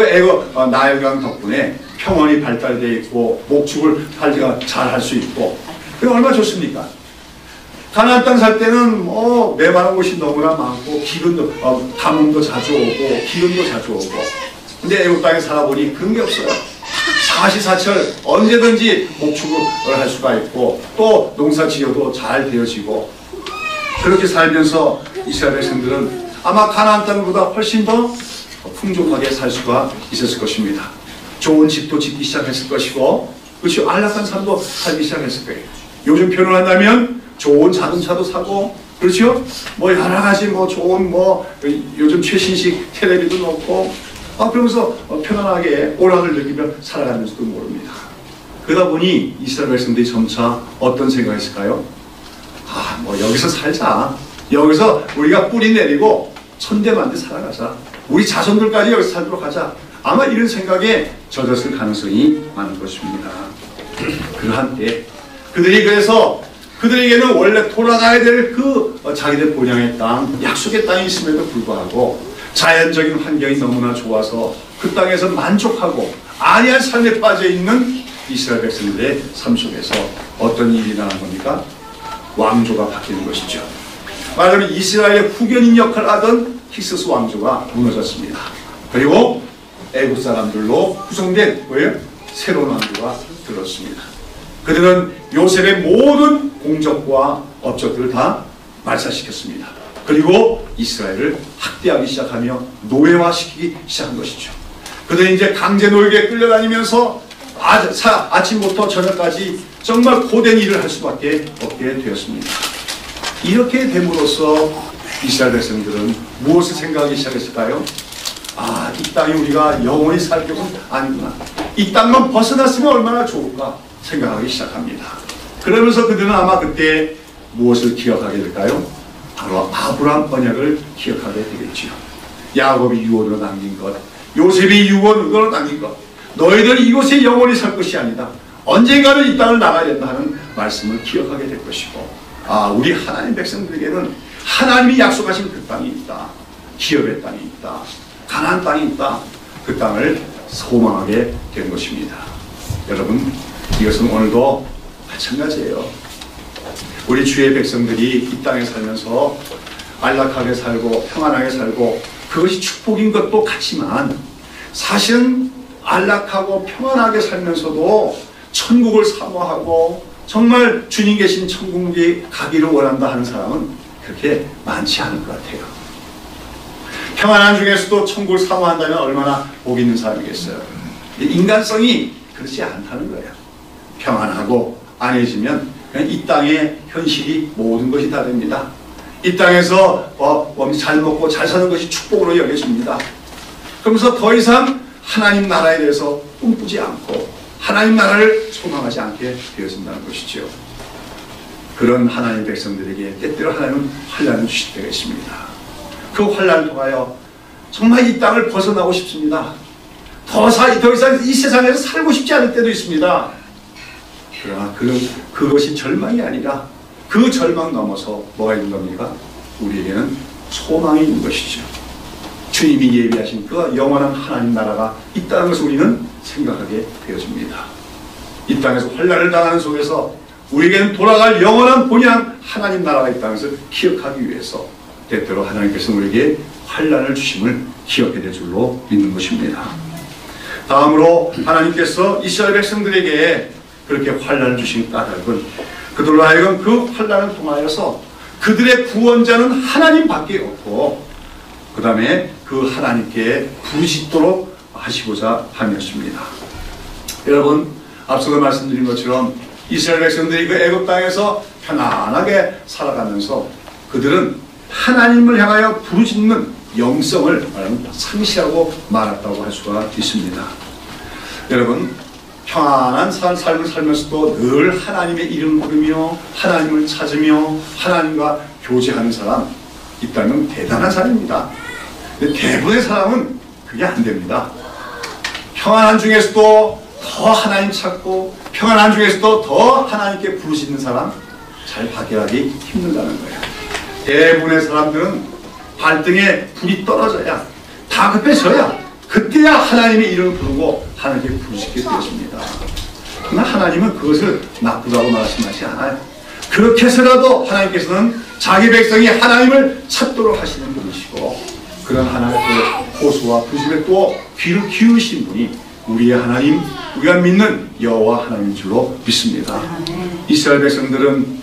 나일강 덕분에 평원이 발달되어 있고 목축을 잘 할 수 있고 그게 얼마나 좋습니까? 가나안 땅 살 때는 뭐 메마른 곳이 너무나 많고 기근도 가뭄도 자주 오고 기근도 자주 오고 근데 애굽 땅에 살아보니 그런 게 없어요. 사시사철 언제든지 목축을 할 수가 있고 또 농사 지어도 잘 되어지고 그렇게 살면서 이스라엘 백성들은 아마 가나안 땅보다 훨씬 더 풍족하게 살 수가 있었을 것입니다. 좋은 집도 짓기 시작했을 것이고 그렇죠. 안락한 삶도 살기 시작했을 거예요. 요즘 표현한다면 좋은 자동차도 사고 그렇죠. 뭐 여러 가지 뭐 좋은 뭐 요즘 최신식 텔레비도 놓고 그러면서 편안하게 오락을 느끼며 살아가면서도 모릅니다. 그러다 보니 이스라엘 백성들이 점차 어떤 생각을 했을까요? 뭐 여기서 살자. 여기서 우리가 뿌리 내리고 천대만대 살아가자. 우리 자손들까지 여기서 살도록 하자. 아마 이런 생각에 젖었을 가능성이 많은 것입니다. 그러한 때 그들에게는 원래 돌아가야 될 그 자기들 본향의 땅, 약속의 땅이 있음에도 불구하고 자연적인 환경이 너무나 좋아서 그 땅에서 만족하고 안이한 삶에 빠져있는 이스라엘 백성들의 삶 속에서 어떤 일이 일어난 겁니까? 왕조가 바뀌는 것이죠. 말하자면 이스라엘의 후견인 역할을 하던 힉소스 왕조가 무너졌습니다. 그리고 애굽 사람들로 구성된 뭐예요? 새로운 왕조가 들었습니다. 그들은 요셉의 모든 공적과 업적들을 다 말살시켰습니다. 그리고 이스라엘을 학대하기 시작하며 노예화시키기 시작한 것이죠. 그들은 이제 강제 노역에 끌려다니면서 아침부터 저녁까지 정말 고된 일을 할 수밖에 없게 되었습니다. 이렇게 됨으로써 이스라엘 백성들은 무엇을 생각하기 시작했을까요? 이 땅이 우리가 영원히 살 경우는 아니구나. 이 땅만 벗어났으면 얼마나 좋을까 생각하기 시작합니다. 그러면서 그들은 아마 그때 무엇을 기억하게 될까요? 바로 아브라함 언약을 기억하게 되겠지요. 야곱이 유언으로 남긴 것, 요셉이 유언으로 남긴 것, 너희들 이곳에 영원히 살 것이 아니다. 언젠가는 이 땅을 나가야 된다 하는 말씀을 기억하게 될 것이고 우리 하나님 백성들에게는 하나님이 약속하신 그 땅이 있다. 기업의 땅이 있다. 가나안 땅이 있다. 그 땅을 소망하게 된 것입니다. 여러분 이것은 오늘도 마찬가지예요. 우리 주의 백성들이 이 땅에 살면서 안락하게 살고 평안하게 살고 그것이 축복인 것도 같지만 사실은 안락하고 평안하게 살면서도 천국을 사모하고 정말 주님 계신 천국에 가기를 원한다 하는 사람은 그렇게 많지 않을 것 같아요. 평안한 중에서도 천국을 사모한다면 얼마나 복 있는 사람이겠어요. 인간성이 그렇지 않다는 거예요. 평안하고 안해지면 그냥 이 땅의 현실이 모든 것이 다 됩니다. 이 땅에서 잘 먹고 잘 사는 것이 축복으로 여겨집니다. 그러면서 더 이상 하나님 나라에 대해서 꿈꾸지 않고 하나님 나라를 소망하지 않게 되어진다는 것이죠. 그런 하나님 백성들에게 때때로 하나님은 환난을 주실 때가 있습니다. 그 환난을 통하여 정말 이 땅을 벗어나고 싶습니다. 더 이상 이 세상에서 살고 싶지 않을 때도 있습니다. 그러나 그것이 절망이 아니라 그 절망 넘어서 뭐가 있는 겁니까? 우리에게는 소망이 있는 것이죠. 주님이 예비하신 그 영원한 하나님 나라가 있다는 것을 우리는 생각하게 되어집니다. 이 땅에서 환난을 당하는 속에서 우리에게는 돌아갈 영원한 본향 하나님 나라가 있다는 것을 기억하기 위해서 때때로 하나님께서 우리에게 환난을 주심을 기억해야 될 줄로 믿는 것입니다. 다음으로 하나님께서 이스라엘 백성들에게 그렇게 환난을 주신 까닭은 그들로 하여금 그 환난을 통하여서 그들의 구원자는 하나님밖에 없고 그 다음에 그 하나님께 부르짖도록 하시고자 함이었습니다. 여러분, 앞서도 말씀드린 것처럼 이스라엘 백성들이 그 애굽 땅에서 편안하게 살아가면서 그들은 하나님을 향하여 부르짖는 영성을 상실하고 말았다고 할 수가 있습니다. 여러분, 평안한 삶을 살면서도 늘 하나님의 이름 부르며 하나님을 찾으며 하나님과 교제하는 사람 있다면 대단한 사람입니다. 근데 대부분의 사람은 그게 안 됩니다. 평안한 중에서도 더 하나님 찾고 평안한 중에서도 더 하나님께 부르짖는 사람 잘 발견하기 힘들다는 거예요. 대부분의 사람들은 발등에 불이 떨어져야 다급해져야 그때야 하나님의 이름을 부르고 하나님께 부르짖게 되었습니다. 그러나 하나님은 그것을 나쁘다고 말씀하지 않아요. 그렇게 해서라도 하나님께서는 자기 백성이 하나님을 찾도록 하시는 분이시고 그런 하나님의 호소와 부르심에 또 귀를 기울이신 분이 우리의 하나님, 우리가 믿는 여호와 하나님인 줄로 믿습니다. 이스라엘 백성들은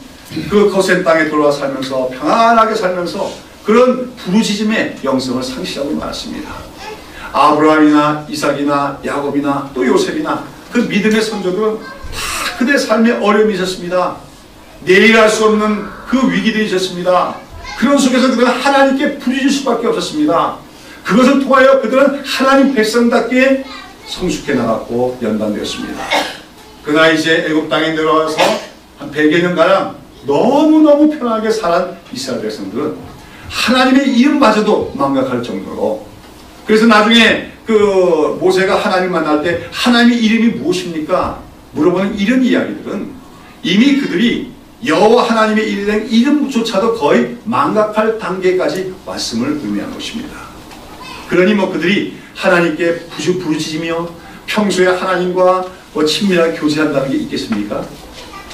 그 거센 땅에 돌아와 살면서 평안하게 살면서 그런 부르짖음의 영성을 상실하고 말았습니다. 아브라함이나 이삭이나 야곱이나 또 요셉이나 그 믿음의 선조들은 다 그들의 삶에 어려움이 있었습니다. 내일할 수 없는 그 위기들이 있었습니다. 그런 속에서 그들은 하나님께 부르짖을 수밖에 없었습니다. 그것을 통하여 그들은 하나님 백성답게 성숙해 나갔고 연단되었습니다. 그러나 이제 애굽 땅에 내려와서 한 100여 년가량 너무너무 편하게 살아 이스라엘 백성들은 하나님의 이름마저도 망각할 정도로 그래서 나중에 그 모세가 하나님 만날 때 하나님의 이름이 무엇입니까? 물어보는 이런 이야기들은 이미 그들이 여호와 하나님의 이름조차도 거의 망각할 단계까지 왔음을 의미하는 것입니다. 그러니 그들이 하나님께 부르짖으며 평소에 하나님과 친밀하게 교제한다는 게 있겠습니까?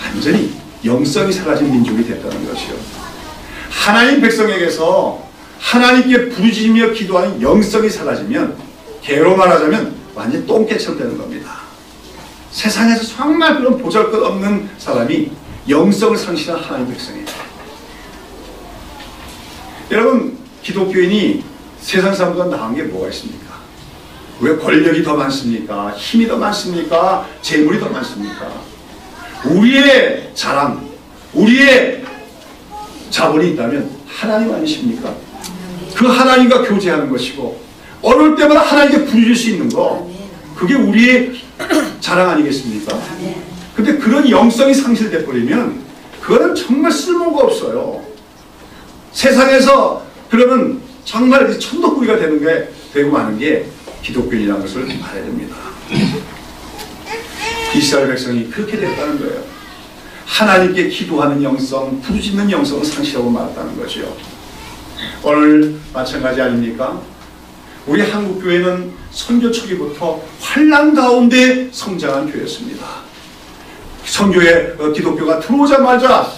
완전히 영성이 사라진 민족이 됐다는 것이요. 하나님 백성에게서 하나님께 부르짖으며 기도하는 영성이 사라지면 개로 말하자면 완전히 똥개처럼 되는 겁니다. 세상에서 정말 그런 보잘것없는 사람이 영성을 상실한 하나님 백성이에요. 여러분, 기독교인이 세상 사람보다 나은 게 뭐가 있습니까? 왜 권력이 더 많습니까? 힘이 더 많습니까? 재물이 더 많습니까? 우리의 자랑, 우리의 자본이 있다면 하나님 아니십니까? 그 하나님과 교제하는 것이고 어려울 때마다 하나님께 부르짖을 수 있는 거, 그게 우리의 자랑 아니겠습니까? 근데 그런 영성이 상실돼 버리면 그거는 정말 쓸모가 없어요. 세상에서 그러면 정말 천덕꾸기가 되고 마는 게 기독교인이라는 것을 알아야 됩니다. 이스라엘 백성이 그렇게 됐다는 거예요. 하나님께 기도하는 영성, 부르짖는 영성을 상실하고 말았다는 거죠. 오늘 마찬가지 아닙니까? 우리 한국교회는 선교 초기부터 환난 가운데 성장한 교회였습니다. 선교에 기독교가 들어오자마자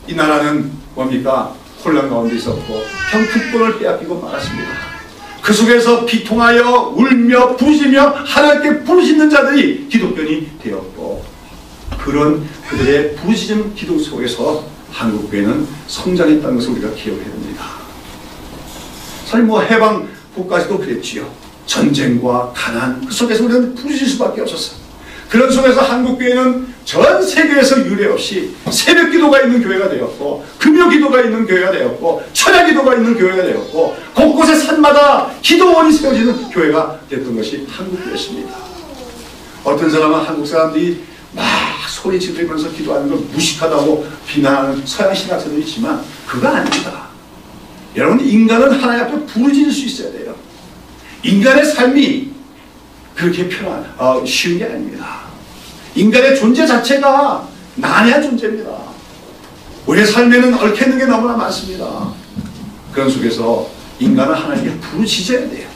이 나라는 뭡니까? 혼란 가운데 있었고 평특권을 빼앗기고 말았습니다. 그 속에서 비통하여 울며 부르짖으며 하나님께 부르짖는 자들이 기독교인이 되었고 그런 그들의 부르짖음 기도 속에서 한국교회는 성장했다는 것을 우리가 기억해야 됩니다. 사실 뭐 해방 후까지도 그랬지요. 전쟁과 가난 그 속에서 우리는 부르짖을 수밖에 없었어요. 그런 속에서 한국교회는 전 세계에서 유례 없이 새벽 기도가 있는 교회가 되었고, 금요 기도가 있는 교회가 되었고, 철야 기도가 있는 교회가 되었고, 곳곳에 산마다 기도원이 세워지는 교회가 됐던 것이 한국교회였습니다. 어떤 사람은 한국 사람들이 막 소리 지르면서 기도하는 걸 무식하다고 비난하는 서양 신학자도 있지만 그거 아닙니다. 여러분, 인간은 하나님 앞에 부르짖을 수 있어야 돼요. 인간의 삶이 그렇게 쉬운 게 아닙니다. 인간의 존재 자체가 난해한 존재입니다. 우리의 삶에는 얽혀있는 게 너무나 많습니다. 그런 속에서 인간은 하나님께 부르짖어야 돼요.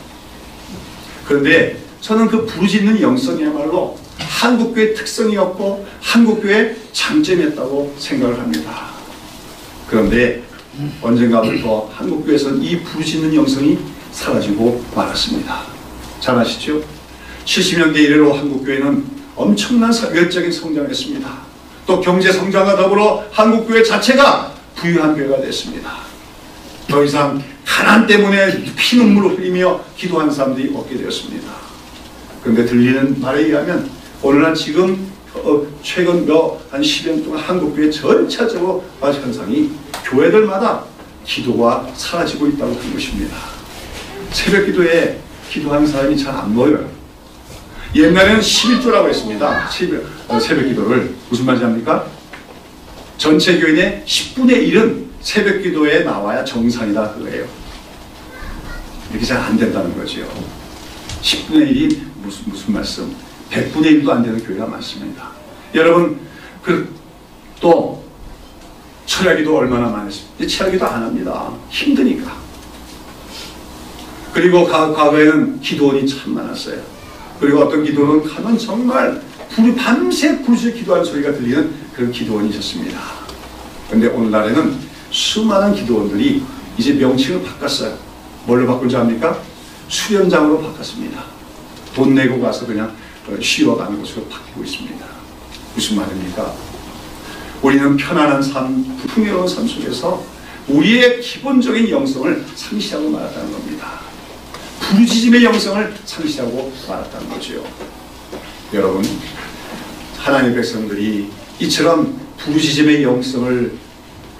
그런데 저는 그 부르짖는 영성이야말로 한국교회의 특성이었고 한국교회의 장점이었다고 생각을 합니다. 그런데 언젠가부터 한국교회에서는 이 부르짖는 영성이 사라지고 말았습니다. 잘 아시죠? 70년대 이래로 한국교회는 엄청난 외적인 성장을 했습니다. 또 경제 성장과 더불어 한국교회 자체가 부유한 교회가 됐습니다. 더 이상 가난 때문에 피눈물을 흘리며 기도하는 사람들이 없게 되었습니다. 그런데 들리는 말에 의하면 오늘날 지금 최근 한 10년 동안 한국교회 전체적으로 현상이 교회들마다 기도가 사라지고 있다고 하는 것입니다. 새벽 기도에 기도하는 사람이 잘 안 보여요. 옛날에는 11조라고 했습니다. 새벽 기도를. 무슨 말인지 압니까? 전체 교인의 10분의 1은 새벽 기도에 나와야 정상이다 그거예요. 이렇게 잘 안 된다는 거죠. 10분의 1이 무슨 말씀? 100분의 1도 안 되는 교회가 많습니다. 여러분, 또 철야기도 얼마나 많았습니까? 철야기도 안 합니다. 힘드니까. 그리고 과거에는 기도원이 참 많았어요. 그리고 어떤 기도는 가면 정말 밤새 부르짖어 기도하는 소리가 들리는 그런 기도원이 있었습니다. 그런데 오늘날에는 수많은 기도원들이 이제 명칭을 바꿨어요. 뭘로 바꾼 줄 압니까? 수련장으로 바꿨습니다. 돈 내고 가서 그냥 쉬어가는 곳으로 바뀌고 있습니다. 무슨 말입니까? 우리는 편안한 삶, 풍요로운 삶 속에서 우리의 기본적인 영성을 상실하고 말았다는 겁니다. 부르짖음의 영성을 상실하고 말았다는 거죠. 여러분, 하나님의 백성들이 이처럼 부르짖음의 영성을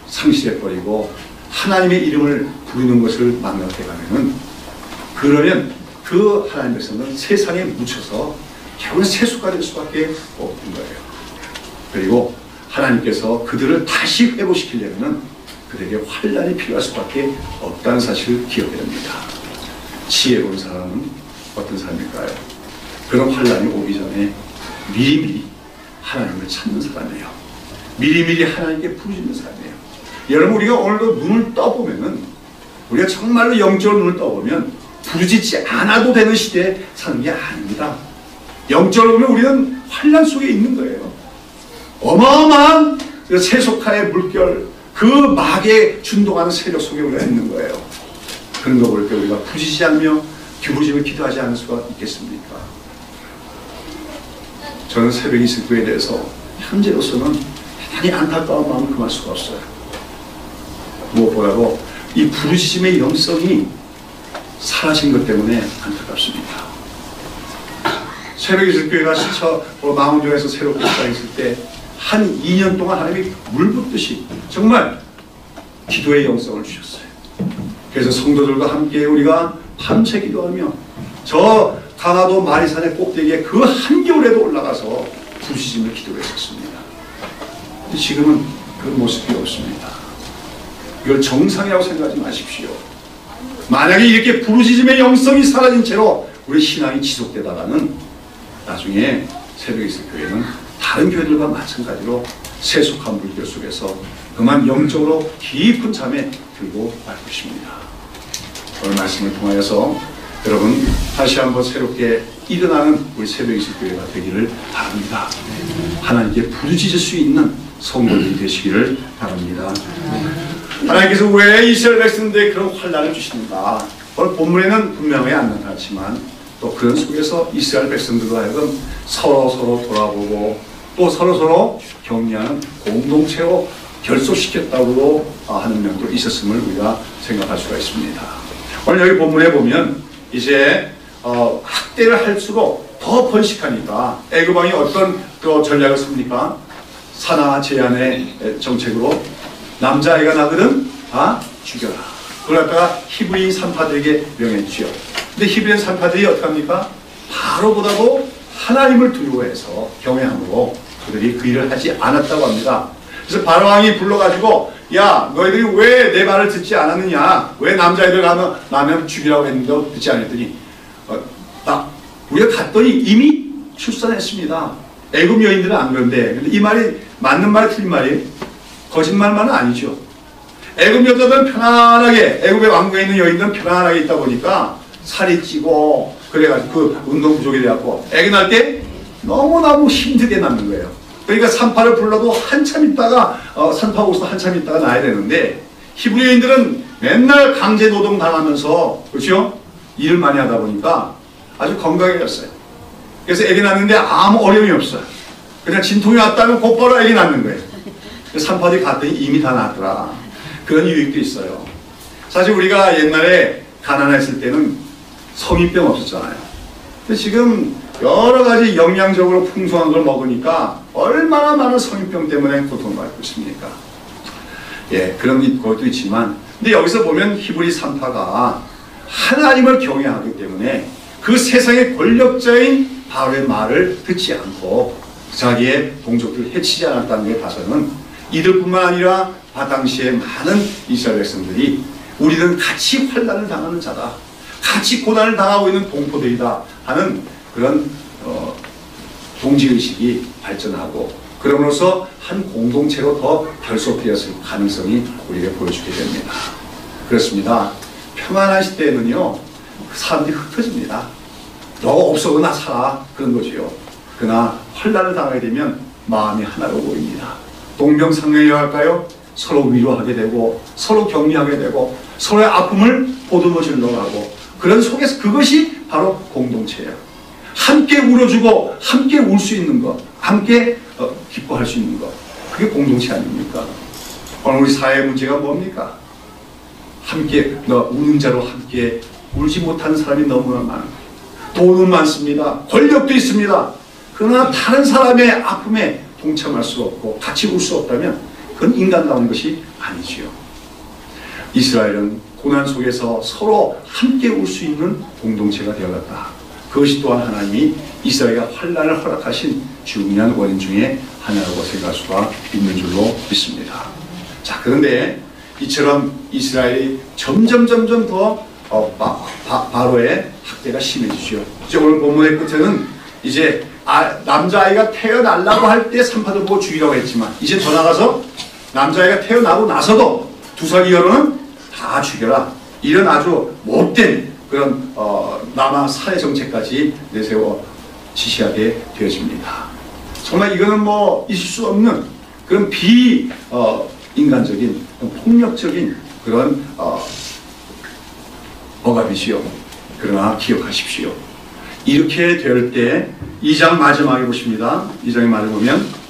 상실해버리고 하나님의 이름을 부르는 것을 망각해가면은, 그러면 그 하나님의 백성은 세상에 묻혀서 결국은 세수가 될 수밖에 없는 거예요. 그리고 하나님께서 그들을 다시 회복시키려면 그들에게 환란이 필요할 수밖에 없다는 사실을 기억해야 됩니다. 지혜로운 사람은 어떤 사람일까요? 그런 환란이 오기 전에 미리미리 하나님을 찾는 사람이에요. 미리미리 하나님께 부르짖는 사람이에요. 여러분, 우리가 오늘도 눈을 떠보면은, 우리가 정말로 영적으로 눈을 떠보면 부르짖지 않아도 되는 시대에 사는 게 아닙니다. 영적으로 보면 우리는 환란 속에 있는 거예요. 어마어마한 세속화의 물결, 그 막에 준동하는 세력 속에 우리가 있는 거예요. 그런 거 볼 때 우리가 부르짖지 않으며 부르짖음을 기도하지 않을 수가 있겠습니까? 저는 새벽 이슬교에 대해서 현재로서는 대단히 안타까운 마음을 금할 수가 없어요. 무엇보다도 이 부르짖음의 영성이 사라진 것 때문에 안타깝습니다. 새벽 이슬교회가 망원동에서 새롭게 시작했을 때 한 2년 동안 하나님이 물붓듯이 정말 기도의 영성을 주셨어요. 그래서 성도들과 함께 우리가 밤새 기도하며 저 강화도 마리산의 꼭대기에 그 한겨울에도 올라가서 부르짖으며 기도했었습니다. 근데 지금은 그 모습이 없습니다. 이걸 정상이라고 생각하지 마십시오. 만약에 이렇게 부르짖음의 영성이 사라진 채로 우리 신앙이 지속되다가는 나중에 새벽에 있을 교회는 다른 교회들과 마찬가지로 세속한 물결 속에서 그만 영적으로 깊은 잠에 들고 말 것입니다. 오늘 말씀을 통하여서 여러분 다시 한번 새롭게 일어나는 우리 새벽에 있을 교회가 되기를 바랍니다. 하나님께 부르짖을 수 있는 성도들이 되시기를 바랍니다. 하나님께서 왜 이스라엘 백성들에게 그런 환난을 주시는가? 오늘 본문에는 분명히 안 나타났지만 또 그런 속에서 이스라엘 백성들과 하여금 서로 돌아보고 또 서로서로 격려하는 공동체로 결속시켰다고 하는 면도 있었음을 우리가 생각할 수가 있습니다. 오늘 여기 본문에 보면 이제 학대를 할수록 더 번식하니까 애굽왕이 어떤 또 전략을 씁니까? 산하 제한의 정책으로 남자아이가 나거든 다 죽여라. 그걸 갖다가 히브리인 산파들에게 명했지요. 근데 히브리인 산파들이 어떻게 합니까? 바로보다도 하나님을 두려워해서 경외함으로 그들이 그 일을 하지 않았다고 합니다. 그래서 바로왕이 불러가지고 야 너희들이 왜 내 말을 듣지 않았느냐, 왜 남자애들 나면 죽이라고 했는데 듣지 않았더니 우리가 갔더니 이미 출산했습니다. 애굽 여인들은 안 그런데, 근데 이 말이 맞는 말이 틀린 말이 거짓말만은 아니죠. 애굽 여자들은 편안하게, 애굽의 왕국에 있는 여인들은 편안하게 있다 보니까 살이 찌고 그래가지고 그 운동 부족이 돼갖고 애기 날 때 너무너무 힘들게 낳는 거예요. 그러니까 산파를 불러도 한참 있다가 산파고서 한참 있다가 낳아야 되는데 히브리인들은 맨날 강제 노동 당하면서 그렇죠? 일을 많이 하다 보니까 아주 건강해졌어요. 그래서 애기 낳는데 아무 어려움이 없어요. 그냥 진통이 왔다면 곧바로 애기 낳는 거예요. 산파들이 갔더니 이미 다 낳았더라. 그런 유익도 있어요. 사실 우리가 옛날에 가난했을 때는 성인병 없었잖아요. 근데 지금 여러 가지 영양적으로 풍성한 걸 먹으니까 얼마나 많은 성인병 때문에 고통받고 있습니까? 예, 그런 것도 있지만, 근데 여기서 보면 히브리 산파가 하나님을 경외하기 때문에 그 세상의 권력자인 바로의 말을 듣지 않고 자기의 동족들을 해치지 않았다는 데 봐서는 이들뿐만 아니라 당시에 많은 이스라엘 백성들이 우리는 같이 환난을 당하는 자다, 같이 고난을 당하고 있는 동포들이다 하는 그런 동지의식이 발전하고, 그럼으로써 한 공동체로 더 결속되었을 가능성이 우리에게 보여주게 됩니다. 그렇습니다. 평안한 시대에는요, 사람들이 흩어집니다. 너 없어도 나 살아, 그런 거지요. 그러나 환난을 당하게 되면 마음이 하나로 모입니다. 동병상련이라고 할까요? 서로 위로하게 되고 서로 격려하게 되고 서로의 아픔을 보듬어주려고 하고, 그런 속에서 그것이 바로 공동체예요. 함께 울어주고 함께 울 수 있는 것, 함께 기뻐할 수 있는 것, 그게 공동체 아닙니까? 오늘 우리 사회의 문제가 뭡니까? 함께 우는 자로 함께 울지 못하는 사람이 너무나 많은 거예요. 돈은 많습니다. 권력도 있습니다. 그러나 다른 사람의 아픔에 동참할 수 없고 같이 울 수 없다면 그건 인간다운 것이 아니지요. 이스라엘은 고난 속에서 서로 함께 울 수 있는 공동체가 되어갔다. 그것이 또한 하나님이 이스라엘에게 환난을 허락하신 중요한 원인 중에 하나라고 생각할 수가 있는 줄로 믿습니다. 자, 그런데 이처럼 이스라엘이 점점 더 바로의 학대가 심해지죠. 이제 오늘 본문의 끝에는 이제 남자아이가 태어나려고 할 때 산파들 보고 죽이라고 했지만, 이제 더 나가서 남자아이가 태어나고 나서도 2살 이하로는 다 죽여라, 이런 아주 못된 그런 남아 살해 정책까지 내세워 지시하게 되어집니다. 정말 이거는 뭐 있을 수 없는 그런 인간적인 폭력적인 그런 억압이지요. 그러나 기억하십시오. 이렇게 될 때 2장 마지막에 보십니다. 2장의 말을 보면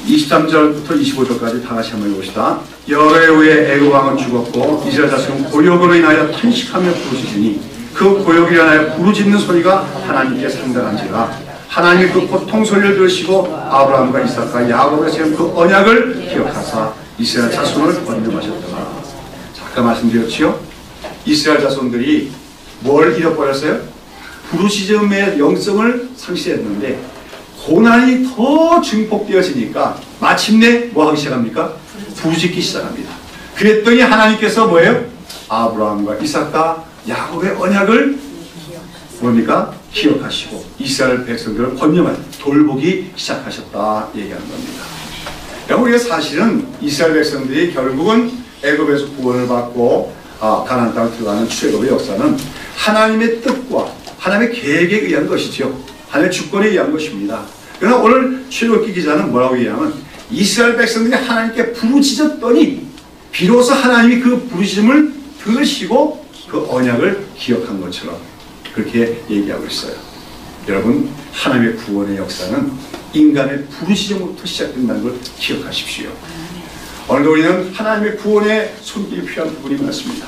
23절부터 25절까지 다 같이 한번 읽읍시다. 여러 해 후에 애굽 왕은 죽었고 이스라엘 자손은 고역으로 인하여 탄식하며 부르짖으니 그 고역으로 인하여 부르짖는 소리가 하나님께 상당한지라. 하나님이 그 고통 소리를 들으시고 아브라함과 이삭과 야곱에 세운 그 언약을 기억하사 이스라엘 자손을 건념하셨더라. 아까 말씀드렸지요? 이스라엘 자손들이 뭘 잃어버렸어요? 부르짖음의 영성을 상실했는데 고난이 더 증폭되어지니까 마침내 뭐 하기 시작합니까? 부르짖기 시작합니다. 그랬더니 하나님께서 뭐예요? 아브라함과 이삭과 야곱의 언약을 뭡니까? 기억하시고 이스라엘 백성들을 돌보기 시작하셨다 얘기하는 겁니다. 우리가 사실은 이스라엘 백성들이 결국은 애굽에서 구원을 받고 가나안 땅을 들어가는 출애굽의 역사는 하나님의 뜻과 하나님의 계획에 의한 것이죠. 하나님의 주권에 의한 것입니다. 그러나 오늘 출애굽기 기자는 뭐라고 얘기하면 이스라엘 백성들이 하나님께 부르짖었더니 비로소 하나님이 그 부르짖음을 들으시고 그 언약을 기억한 것처럼 그렇게 얘기하고 있어요. 여러분, 하나님의 구원의 역사는 인간의 부르짖음부터 시작된다는 걸 기억하십시오. 오늘도 우리는 하나님의 구원의 손길이 필요한 부분이 많습니다.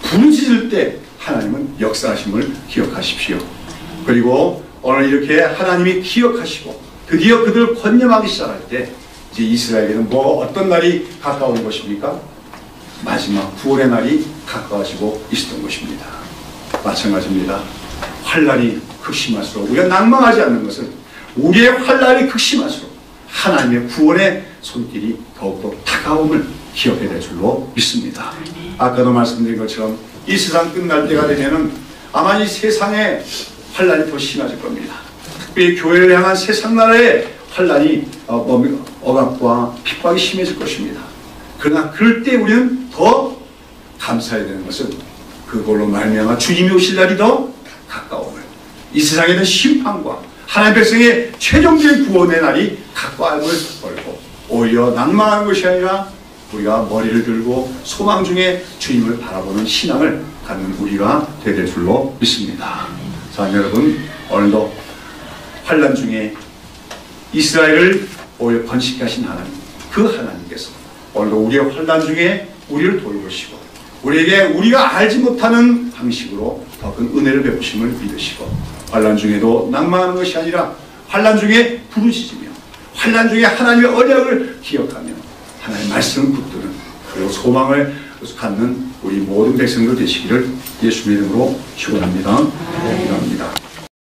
부르짖을 때 하나님은 역사하심을 기억하십시오. 그리고 오늘 이렇게 하나님이 기억하시고 드디어 그들을 권념하기 시작할 때 이제 이스라엘에게는 어떤 날이 가까운 것입니까? 마지막 구원의 날이 가까워지고 있었던 것입니다. 마찬가지입니다. 환난이 극심할수록 우리가 낭망하지 않는 것은 우리의 환난이 극심할수록 하나님의 구원의 손길이 더욱더 다가옴을 기억해야 될 줄로 믿습니다. 아까도 말씀드린 것처럼 이 세상 끝날 때가 되면은 아마 이 세상에 환난이 더 심해질 겁니다. 특별히 교회를 향한 세상 나라의 환난이 억압과 핍박이 심해질 것입니다. 그러나 그럴 때 우리는 더 감사해야 되는 것은 그걸로 말미암아 주님이 오실 날이 더 가까움을, 이 세상에 대한 심판과 하나님의 백성의 최종적인 구원의 날이 가까움을 걸고 오히려 낭망하는 것이 아니라 우리가 머리를 들고 소망 중에 주님을 바라보는 신앙을 갖는 우리가 되야 될 줄로 믿습니다. 자, 여러분, 오늘도 환난 중에 이스라엘을 오히려 번식하신 하나님, 그 하나님께서 오늘도 우리의 환난 중에 우리를 돌보시고 우리에게 우리가 알지 못하는 방식으로 더 큰 은혜를 베푸심을 믿으시고 환난 중에도 낭망하는 것이 아니라 환난 중에 부르짖으며 환난 중에 하나님의 언약을 기억하며 하나님의 말씀을 붙드는 그리고 소망을 갖는 우리 모든 백성들 되시기를 예수님의 이름으로 축원합니다. 기도합니다.